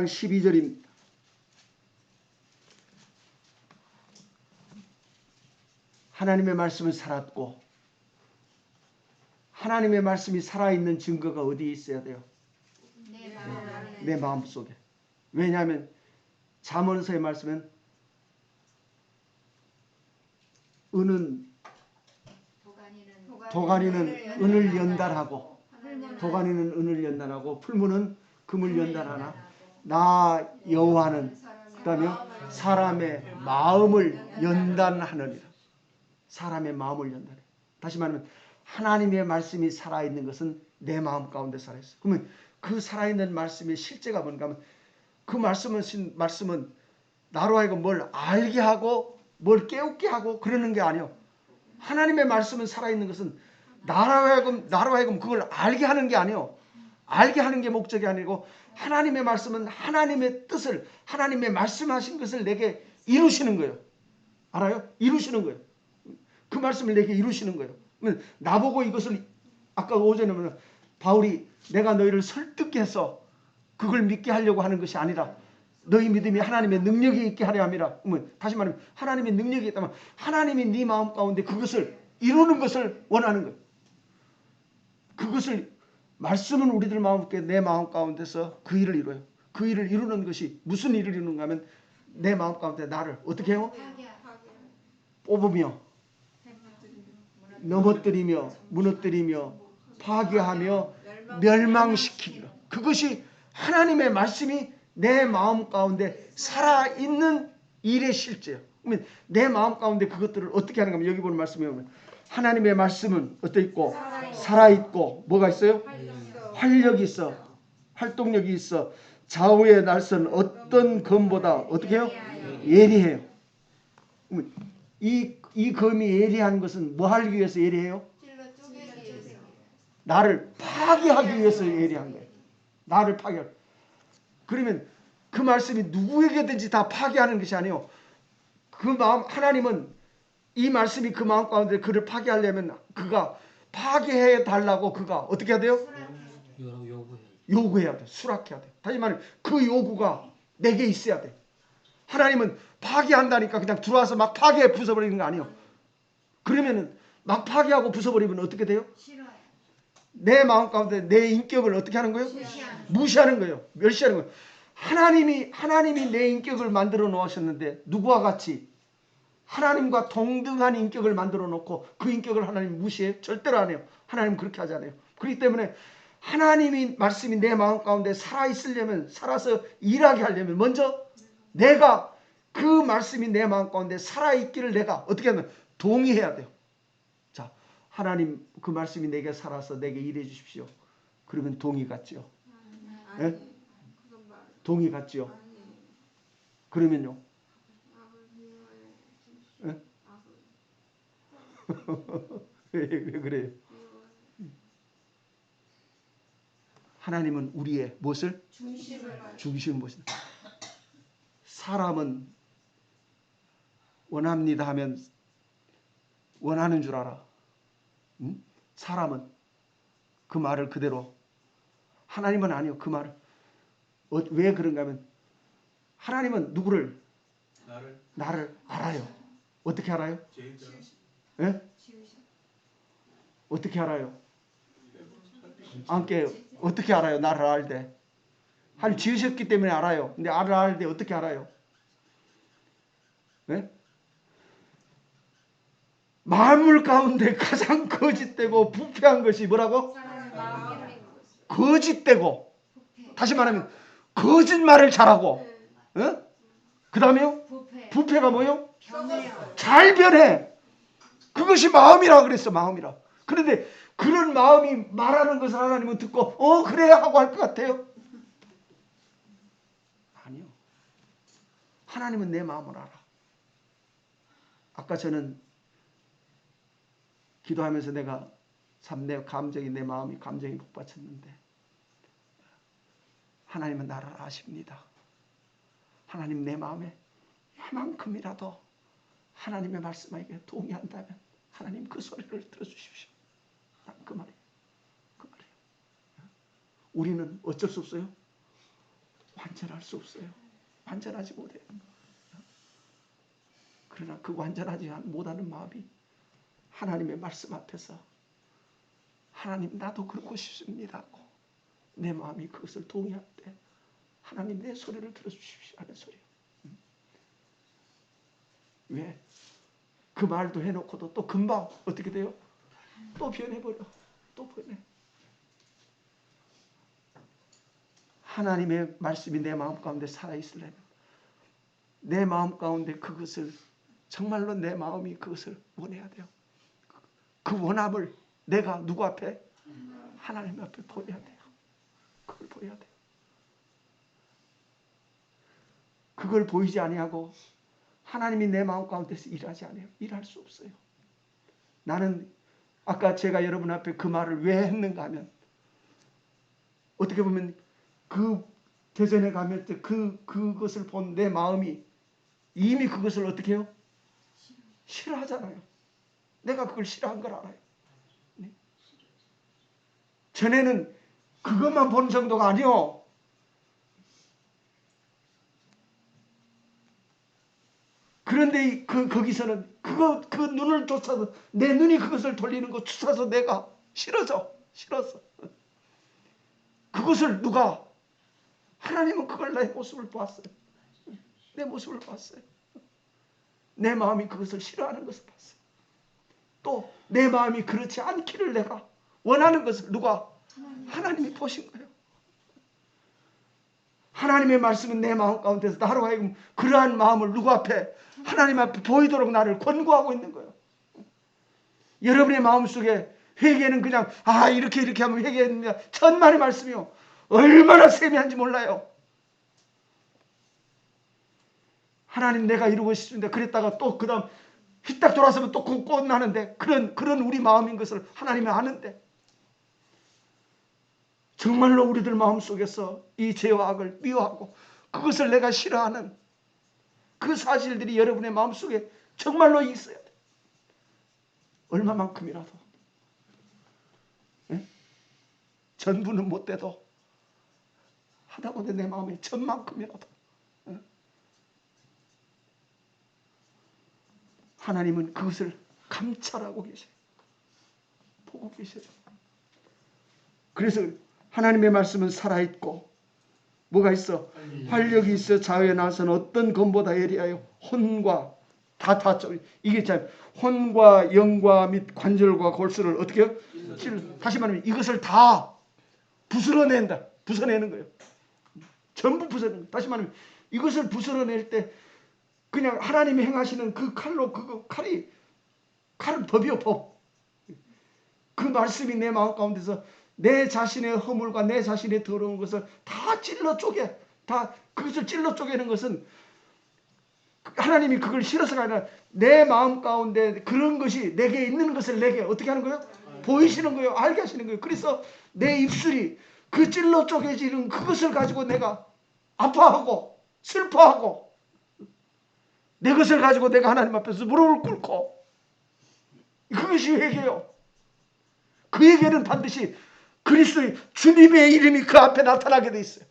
A: 12절입니다. 하나님의 말씀은 살았고, 하나님의 말씀이 살아있는 증거가 어디에 있어야 돼요? 내 마음 속에. 왜냐하면 잠언서의 말씀은 도가니는 은을 연달하고, 도가니는 은을 연달하고 풀무는 금을 연달하나 나 여호와는 그다음에 사람의 마음을 연단하느니라. 사람의 마음을 연단해. 다시 말하면 하나님의 말씀이 살아있는 것은 내 마음 가운데 살아있어. 그러면 그 살아있는 말씀의 실제가 뭔가 하면 그 말씀은 나로 하여금 뭘 알게 하고 뭘 깨우게 하고 그러는 게 아니요. 하나님의 말씀은 살아있는 것은 나로 하여금 그걸 알게 하는 게 아니요. 알게 하는 게 목적이 아니고 하나님의 말씀은 하나님의 뜻을, 하나님의 말씀하신 것을 내게 이루시는 거예요. 알아요? 이루시는 거예요. 그 말씀을 내게 이루시는 거예요. 나보고 이것을 아까 오전에 보면 바울이 내가 너희를 설득해서 그걸 믿게 하려고 하는 것이 아니라 너희 믿음이 하나님의 능력이 있게 하려 함이라. 다시 말하면 하나님의 능력이 있다면 하나님이 네 마음 가운데 그것을 이루는 것을 원하는 거예요. 그것을 말씀은 우리들 마음 속에 내 마음 가운데서 그 일을 이루어요. 그 일을 이루는 것이 무슨 일을 이루는가 하면 내 마음 가운데 나를 어떻게 해요? 뽑으며 넘어뜨리며 무너뜨리며 파괴하며 멸망시키기로. 그것이 하나님의 말씀이 내 마음 가운데 살아있는 일의 실제예요. 그러면 내 마음 가운데 그것들을 어떻게 하는가 하면 여기 보는 말씀에 보면 하나님의 말씀은 어떠 있고 살아있고 뭐가 있어요? 활력이 있어. 활동력이 있어. 좌우의 날선 어떤 검보다 어떻게 해요? 예리해요. 이 검이 예리한 것은 뭐 하기 위해서 예리해요? 나를 파괴하기 위해서 예리한 거예요. 나를 파괴하기. 그러면 그 말씀이 누구에게든지 다 파괴하는 것이 아니에요. 그 마음, 하나님은 이 말씀이 그 마음 가운데 그를 파괴하려면 그가 파괴해 달라고 그가 어떻게 해야 돼요? 요구해야 돼. 수락해야 돼. 다시 말하면 그 요구가 내게 있어야 돼. 하나님은 파괴한다니까 그냥 들어와서 막 파괴해 부숴버리는 거 아니에요. 그러면은 막 파괴하고 부숴버리면 어떻게 돼요? 내 마음 가운데 내 인격을 어떻게 하는 거예요? 무시하는 거예요. 멸시하는 거예요. 하나님이 내 인격을 만들어 놓으셨는데 누구와 같이 하나님과 동등한 인격을 만들어 놓고 그 인격을 하나님 무시해요? 절대로 안 해요. 하나님 그렇게 하지 않아요. 그렇기 때문에 하나님이 말씀이 내 마음 가운데 살아있으려면, 살아서 일하게 하려면 먼저 내가 그 말씀이 내 마음 가운데 살아있기를 내가 어떻게 하면 동의해야 돼요. 자, 하나님 그 말씀이 내게 살아서 내게 일해 주십시오. 그러면 동의 같죠? 네? 동의 같죠? 그러면요? 네? 왜 그래요? 하나님은 우리의 무엇을? 중심을 보신다. 사람은 원합니다 하면 원하는 줄 알아. 응? 사람은 그 말을 그대로, 하나님은 아니요. 그 말을 왜 그런가 하면 하나님은 누구를? 나를 알아요. 어떻게 알아요? 예? 어떻게 알아요? 어떻게 알아요? 나를 알 때. 하나님 지으셨기 때문에 알아요. 근데 나를 알 때 어떻게 알아요? 예? 만물 가운데 가장 거짓되고 부패한 것이 뭐라고? 거짓되고, 다시 말하면 거짓말을 잘하고, 그 다음에요? 부패가 뭐요? 잘 변해. 그것이 마음이라 그랬어. 마음이라. 그런데 그런 마음이 말하는 것을 하나님은 듣고 그래 하고 할 것 같아요? 아니요. 하나님은 내 마음을 알아. 아까 저는 기도하면서 내가 내 감정이, 내 마음이 감정이 북받쳤는데 하나님은 나를 아십니다. 하나님 내 마음에 이만큼이라도 하나님의 말씀에게 동의한다면 하나님 그 소리를 들어주십시오. 난 그 말이에요. 그 말이에요. 우리는 어쩔 수 없어요. 완전할 수 없어요. 완전하지 못해요. 그러나 그 완전하지 못하는 마음이 하나님의 말씀 앞에서 하나님 나도 그렇고 싶습니다 하고 내 마음이 그것을 동의할 때 하나님 내 소리를 들어주십시오 하는 소리예요. 왜? 그 말도 해놓고도 또 금방 어떻게 돼요? 또 변해버려. 또 변해. 하나님의 말씀이 내 마음 가운데 살아있으려면 내 마음 가운데 그것을 정말로 내 마음이 그것을 원해야 돼요. 그 원함을 내가 누구 앞에? 하나님 앞에 보여야 돼요. 그걸 보여야 돼요. 그걸 보이지 아니하고 하나님이 내 마음 가운데서 일하지 않아요. 일할 수 없어요. 나는 아까 제가 여러분 앞에 그 말을 왜 했는가 하면 어떻게 보면 그 대전에 가면 그것을 본 내 마음이 이미 그것을 어떻게 해요? 싫어하잖아요. 내가 그걸 싫어한 걸 알아요. 네? 전에는 그것만 보는 정도가 아니요. 그런데 거기서는 그 눈을 쫓아서 내 눈이 그것을 돌리는 거 쫓아서 내가 싫어서 그것을 누가? 하나님은 그걸 나의 모습을 봤어요. 내 모습을 봤어요. 내 마음이 그것을 싫어하는 것을 봤어요. 또 내 마음이 그렇지 않기를 내가 원하는 것을 누가? 하나님이 보신 거예요. 하나님의 말씀은 내 마음 가운데서 나로 하여금 그러한 마음을 누구 앞에? 하나님 앞에 보이도록 나를 권고하고 있는 거예요. 여러분의 마음속에 회개는 그냥 이렇게 하면 회개합니다. 천만의 말씀이요. 얼마나 세미한지 몰라요. 하나님 내가 이루고 싶습니다. 그랬다가 또 그 다음 휘딱 돌아서면 또 꽃나는데 그런 우리 마음인 것을 하나님이 아는데 정말로 우리들 마음속에서 이 죄와 악을 미워하고 그것을 내가 싫어하는 그 사실들이 여러분의 마음속에 정말로 있어야 돼. 얼마만큼이라도. 네? 전부는 못 돼도 하다못해 내 마음에 전만큼이라도. 네? 하나님은 그것을 감찰하고 계셔요. 보고 계셔요. 그래서 하나님의 말씀은 살아있고 뭐가 있어? 활력이 있어 좌우에 나서는 어떤 검보다 예리하여 혼과 이게 참 혼과 영과 및 관절과 골수를 어떻게 해요? 다시 말하면 이것을 다 부숴내는 거예요. 전부 부숴내는 거예요. 다시 말하면 이것을 부숴낼 때 그냥 하나님이 행하시는 그 칼로 칼은 법이요, 법. 그 말씀이 내 마음 가운데서 내 자신의 허물과 내 자신의 더러운 것을 다 찔러 쪼개. 그것을 찔러 쪼개는 것은 하나님이 그걸 싫어서가 아니라 내 마음 가운데 그런 것이 내게 있는 것을 내게 어떻게 하는 거예요? 보이시는 거예요. 알게 하시는 거예요. 그래서 내 입술이 그 찔러 쪼개지는 그것을 가지고 내가 아파하고 슬퍼하고 내 것을 가지고 내가 하나님 앞에서 무릎을 꿇고 그것이 회개요. 그에게는 반드시 그리스도의 주님의 이름이 그 앞에 나타나게 돼 있어요.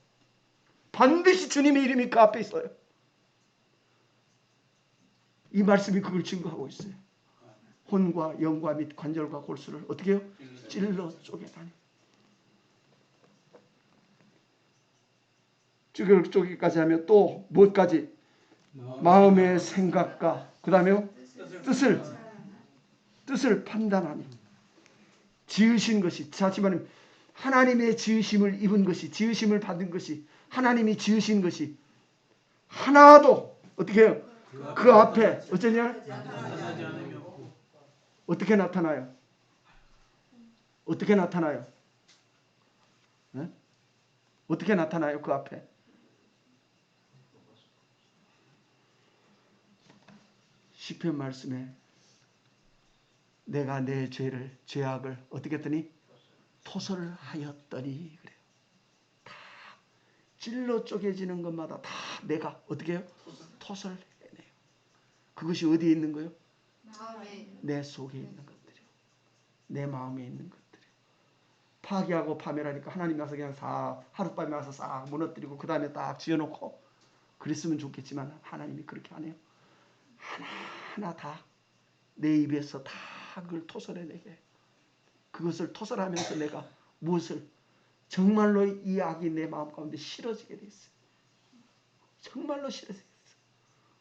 A: 반드시 주님의 이름이 그 앞에 있어요. 이 말씀이 그걸 증거하고 있어요. 혼과 영과 및 관절과 골수를 어떻게 해요? 찔러 쪼개다니. 찔러 쪼개기까지 하면 또 무엇까지? 마음의 생각과 그 다음에요? 뜻을 판단하니. 지으신 것이, 다시 말하면 하나님의 지으심을 입은 것이, 지으심을 받은 것이, 하나님이 지으신 것이 하나도 어떻게 해요? 그 앞에 어쩌냐?
C: 나타나지 않으며
A: 어떻게 나타나요? 어떻게 나타나요? 네? 어떻게 나타나요? 그 앞에. 시편 말씀에 내가 내 죄악을 어떻게 했더니 토설하였더니 그래요. 다 찔러 쪼개지는 것마다 다 내가 어떻게 해요? 토설해내요. 그것이 어디에 있는 거예요? 내 속에 있는 것들이요. 내 마음에 있는 것들이요. 파괴하고 파멸하니까 하나님 나서 그냥 다 하룻밤에 와서 싹 무너뜨리고 그 다음에 딱 지어놓고 그랬으면 좋겠지만 하나님이 그렇게 안 해요. 하나하나 다 내 입에서 다 그걸 토설해내게 해요. 그것을 토설하면서 내가 무엇을 정말로 이 악이 내 마음 가운데 싫어지게 돼 있어요. 정말로 싫어지게 됐어요.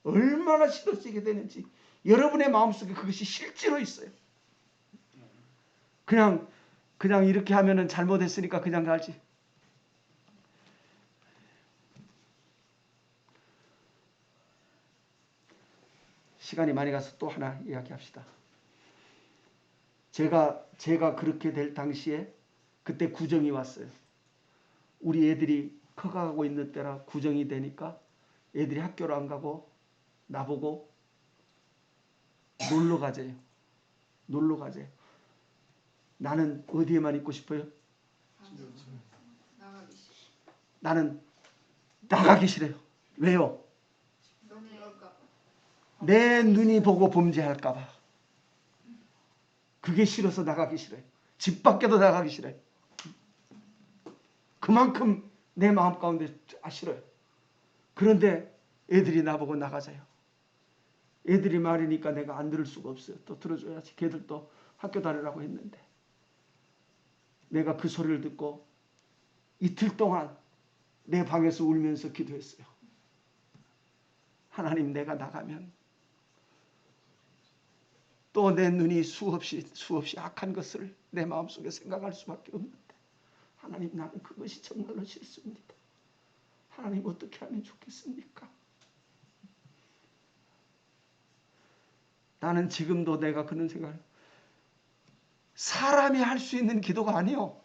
A: 얼마나 싫어지게 되는지 여러분의 마음속에 그것이 실제로 있어요. 그냥 이렇게 하면은 잘못했으니까 그냥 가지. 시간이 많이 가서 또 하나 이야기합시다. 제가 그렇게 될 당시에 그때 구정이 왔어요. 우리 애들이 커가고 있는 때라 구정이 되니까 애들이 학교를 안 가고 나보고 놀러 가재요. 놀러 가재요. 나는 어디에만 있고 싶어요? 나는 나가기 싫어요. 왜요? 내 눈이 보고 범죄할까 봐. 그게 싫어서 나가기 싫어요. 집 밖에도 나가기 싫어요. 그만큼 내 마음 가운데 싫어요. 그런데 애들이 나보고 나가자요. 애들이 말이니까 내가 안 들을 수가 없어요. 또 들어줘야지. 걔들도 학교 다니라고 했는데. 내가 그 소리를 듣고 이틀 동안 내 방에서 울면서 기도했어요. 하나님, 내가 나가면 또 내 눈이 수없이 악한 것을 내 마음속에 생각할 수밖에 없는데 하나님, 나는 그것이 정말로 싫습니다. 하나님, 어떻게 하면 좋겠습니까? 나는 지금도 내가 그런 생각을 사람이 할 수 있는 기도가 아니요.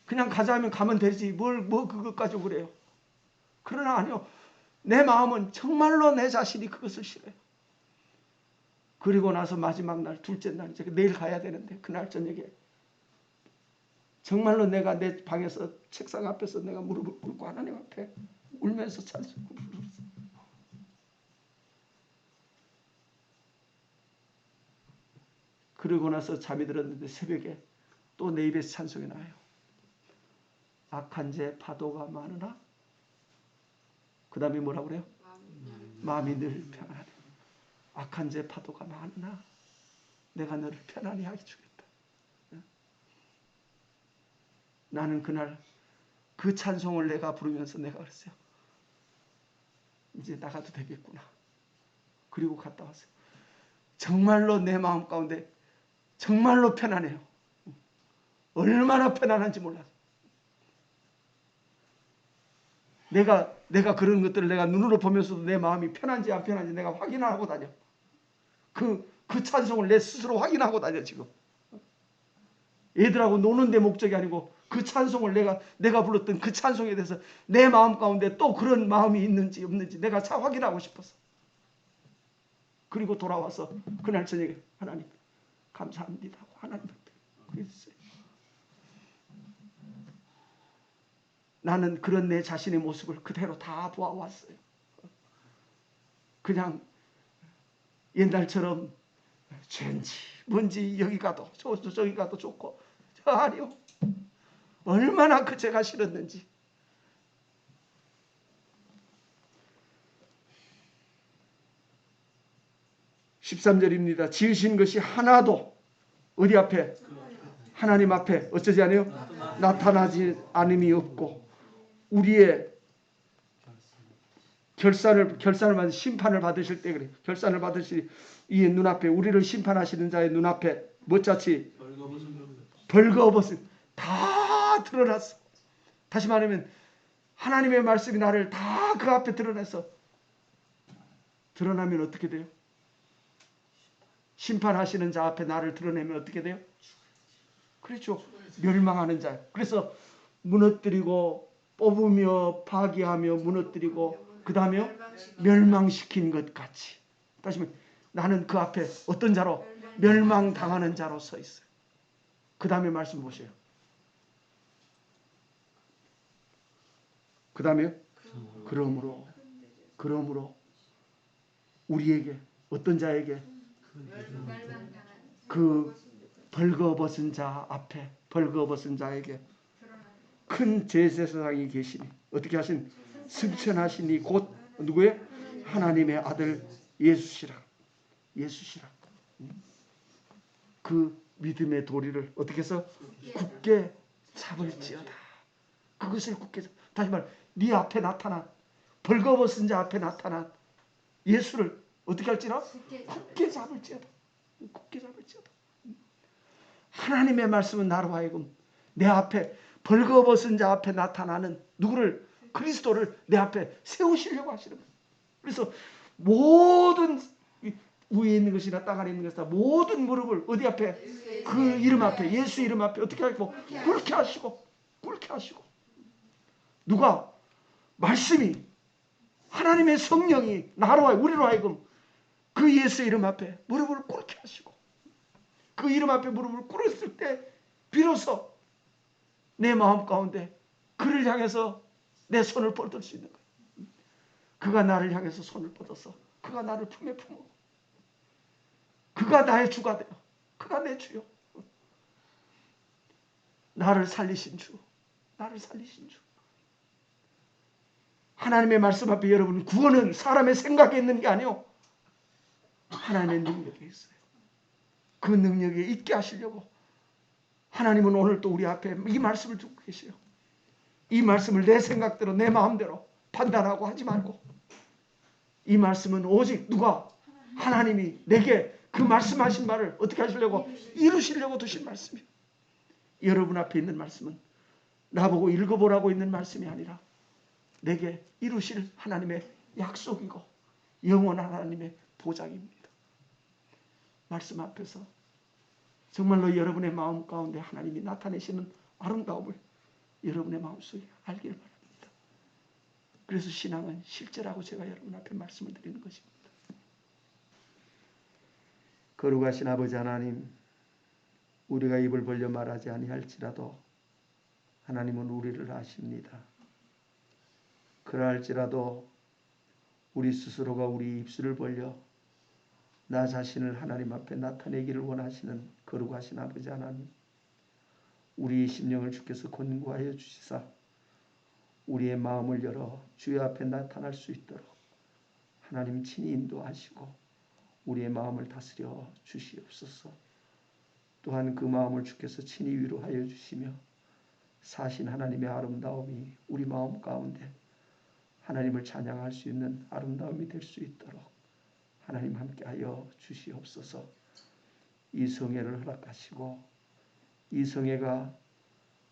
A: 그냥 가자면 가면 되지. 뭘 그것 가지고 그래요. 그러나 아니요. 내 마음은 정말로 내 자신이 그것을 싫어요. 그리고 나서 마지막 날, 둘째 날, 이제 내일 가야 되는데 그날 저녁에 정말로 내가 내 방에서 책상 앞에서 내가 무릎을 꿇고 하나님 앞에 울면서 찬송을 불렀어요. 그러고 나서 잠이 들었는데 새벽에 또 내 입에서 찬송이 나와요. 악한 제 파도가 많으나 그 다음에 뭐라고 그래요? 마음이 늘 평안하네. 악한 제 파도가 많으나 내가 너를 편안히 하게 주겠다. 나는 그날 그 찬송을 내가 부르면서 내가 그랬어요. 이제 나가도 되겠구나. 그리고 갔다 왔어요. 정말로 내 마음 가운데 정말로 편안해요. 얼마나 편안한지 몰라요. 내가 그런 것들을 내가 눈으로 보면서도 내 마음이 편한지 안 편한지 내가 확인하고 다녀. 그 찬송을 내 스스로 확인하고 다녀 지금. 애들하고 노는 데 목적이 아니고 그 찬송을 내가 불렀던 그 찬송에 대해서 내 마음 가운데 또 그런 마음이 있는지 없는지 내가 확인하고 싶어서. 그리고 돌아와서 그날 저녁에 하나님 감사합니다 하고 하나님한테 그랬어요. 나는 그런 내 자신의 모습을 그대로 다 보아왔어요. 그냥 옛날처럼 죄인지 뭔지 여기 가도 저기 가도 좋고 아니요. 얼마나 그 죄가 싫었는지. 13절입니다. 지으신 것이 하나도 어디 앞에? 하나님 앞에 어쩌지 않아요? 나타나지 않음이 없고 우리의 결산을 받은 심판을 받으실 때 그래. 결산을 받으실 이 눈앞에 우리를 심판하시는 자의 눈앞에 뭐같이 벌거벗은 다 드러났어. 다시 말하면 하나님의 말씀이 나를 다 그 앞에 드러내서 드러나면 어떻게 돼요? 심판하시는 자 앞에 나를 드러내면 어떻게 돼요? 그렇죠. 멸망하는 자. 그래서 무너뜨리고 뽑으며 파괴하며 무너뜨리고 그 다음에요? 멸망시킨 것 같이. 다시 말하면 나는 그 앞에 어떤 자로? 멸망당하는 자로 서 있어요. 그 다음에 말씀 보세요. 그 다음에요? 그러므로 우리에게 어떤 자에게? 그 벌거벗은 자 앞에 벌거벗은 자에게 큰 제사장이 계시니 어떻게 하신? 승천하시니 곧 누구예요? 하나님의 아들 예수시라. 그 믿음의 도리를 어떻게 해서? 굳게 잡을지어다. 그것을 굳게 잡. 다시 말해 네 앞에 나타난 벌거벗은 자 앞에 나타난 예수를 어떻게 할지라? 굳게 잡을지어다. 하나님의 말씀은 나로 하여금 내 앞에 벌거벗은 자 앞에 나타나는 누구를? 그리스도를 내 앞에 세우시려고 하시는 거예요. 그래서 모든 위에 있는 것이나 땅 아래 있는 것이나 모든 무릎을 어디 앞에? 그 이름 앞에 예수 이름 앞에 어떻게 하고? 꿇게 하시고 누가? 말씀이 하나님의 성령이 나로 하여금 우리로 하여금 그 예수 이름 앞에 무릎을 꿇게 하시고 그 이름 앞에 무릎을 꿇었을 때 비로소 내 마음 가운데 그를 향해서 내 손을 뻗을 수 있는 거예요. 그가 나를 향해서 손을 뻗어서 그가 나를 품에 품고 그가 나의 주가 되어 그가 내 주요. 나를 살리신 주. 하나님의 말씀 앞에 여러분 구원은 사람의 생각에 있는 게 아니요. 하나님의 능력에 있어요. 그 능력에 있게 하시려고 하나님은 오늘 또 우리 앞에 이 말씀을 두고 계세요. 이 말씀을 내 생각대로 내 마음대로 판단하고 하지 말고 이 말씀은 오직 누가? 하나님이 내게 그 말씀하신 말을 어떻게 하시려고? 이루시려고 두신 말씀이에요. 여러분 앞에 있는 말씀은 나보고 읽어보라고 있는 말씀이 아니라 내게 이루실 하나님의 약속이고 영원한 하나님의 보장입니다. 말씀 앞에서 정말로 여러분의 마음 가운데 하나님이 나타내시는 아름다움을 여러분의 마음속에 알기를 바랍니다. 그래서 신앙은 실제라고 제가 여러분 앞에 말씀을 드리는 것입니다. 거룩하신 아버지 하나님, 우리가 입을 벌려 말하지 아니할지라도 하나님은 우리를 아십니다. 그러할지라도 우리 스스로가 우리 입술을 벌려 나 자신을 하나님 앞에 나타내기를 원하시는 거룩하신 아버지 하나님, 우리의 심령을 주께서 권고하여 주시사 우리의 마음을 열어 주의 앞에 나타날 수 있도록 하나님 친히 인도하시고 우리의 마음을 다스려 주시옵소서. 또한 그 마음을 주께서 친히 위로하여 주시며 사신 하나님의 아름다움이 우리 마음 가운데 하나님을 찬양할 수 있는 아름다움이 될 수 있도록 하나님 함께하여 주시옵소서. 이 성회를 허락하시고 이 성회가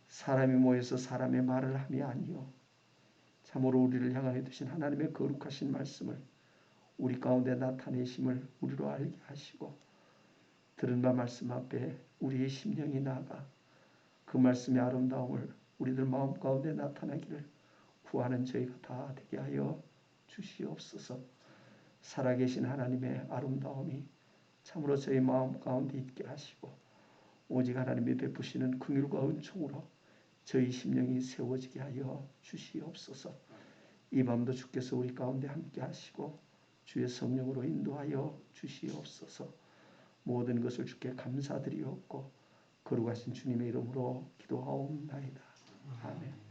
A: 사람이 모여서 사람의 말을 함이 아니요 참으로 우리를 향하여 두신 하나님의 거룩하신 말씀을 우리 가운데 나타내심을 우리로 알게 하시고 들은 바 말씀 앞에 우리의 심령이 나아가 그 말씀의 아름다움을 우리들 마음 가운데 나타나기를 구하는 저희가 다 되게 하여 주시옵소서. 살아계신 하나님의 아름다움이 참으로 저희 마음 가운데 있게 하시고 오직 하나님이 베푸시는 긍휼과 은총으로 저희 심령이 세워지게 하여 주시옵소서. 이 밤도 주께서 우리 가운데 함께 하시고 주의 성령으로 인도하여 주시옵소서. 모든 것을 주께 감사드리옵고 거룩하신 주님의 이름으로 기도하옵나이다. 아멘.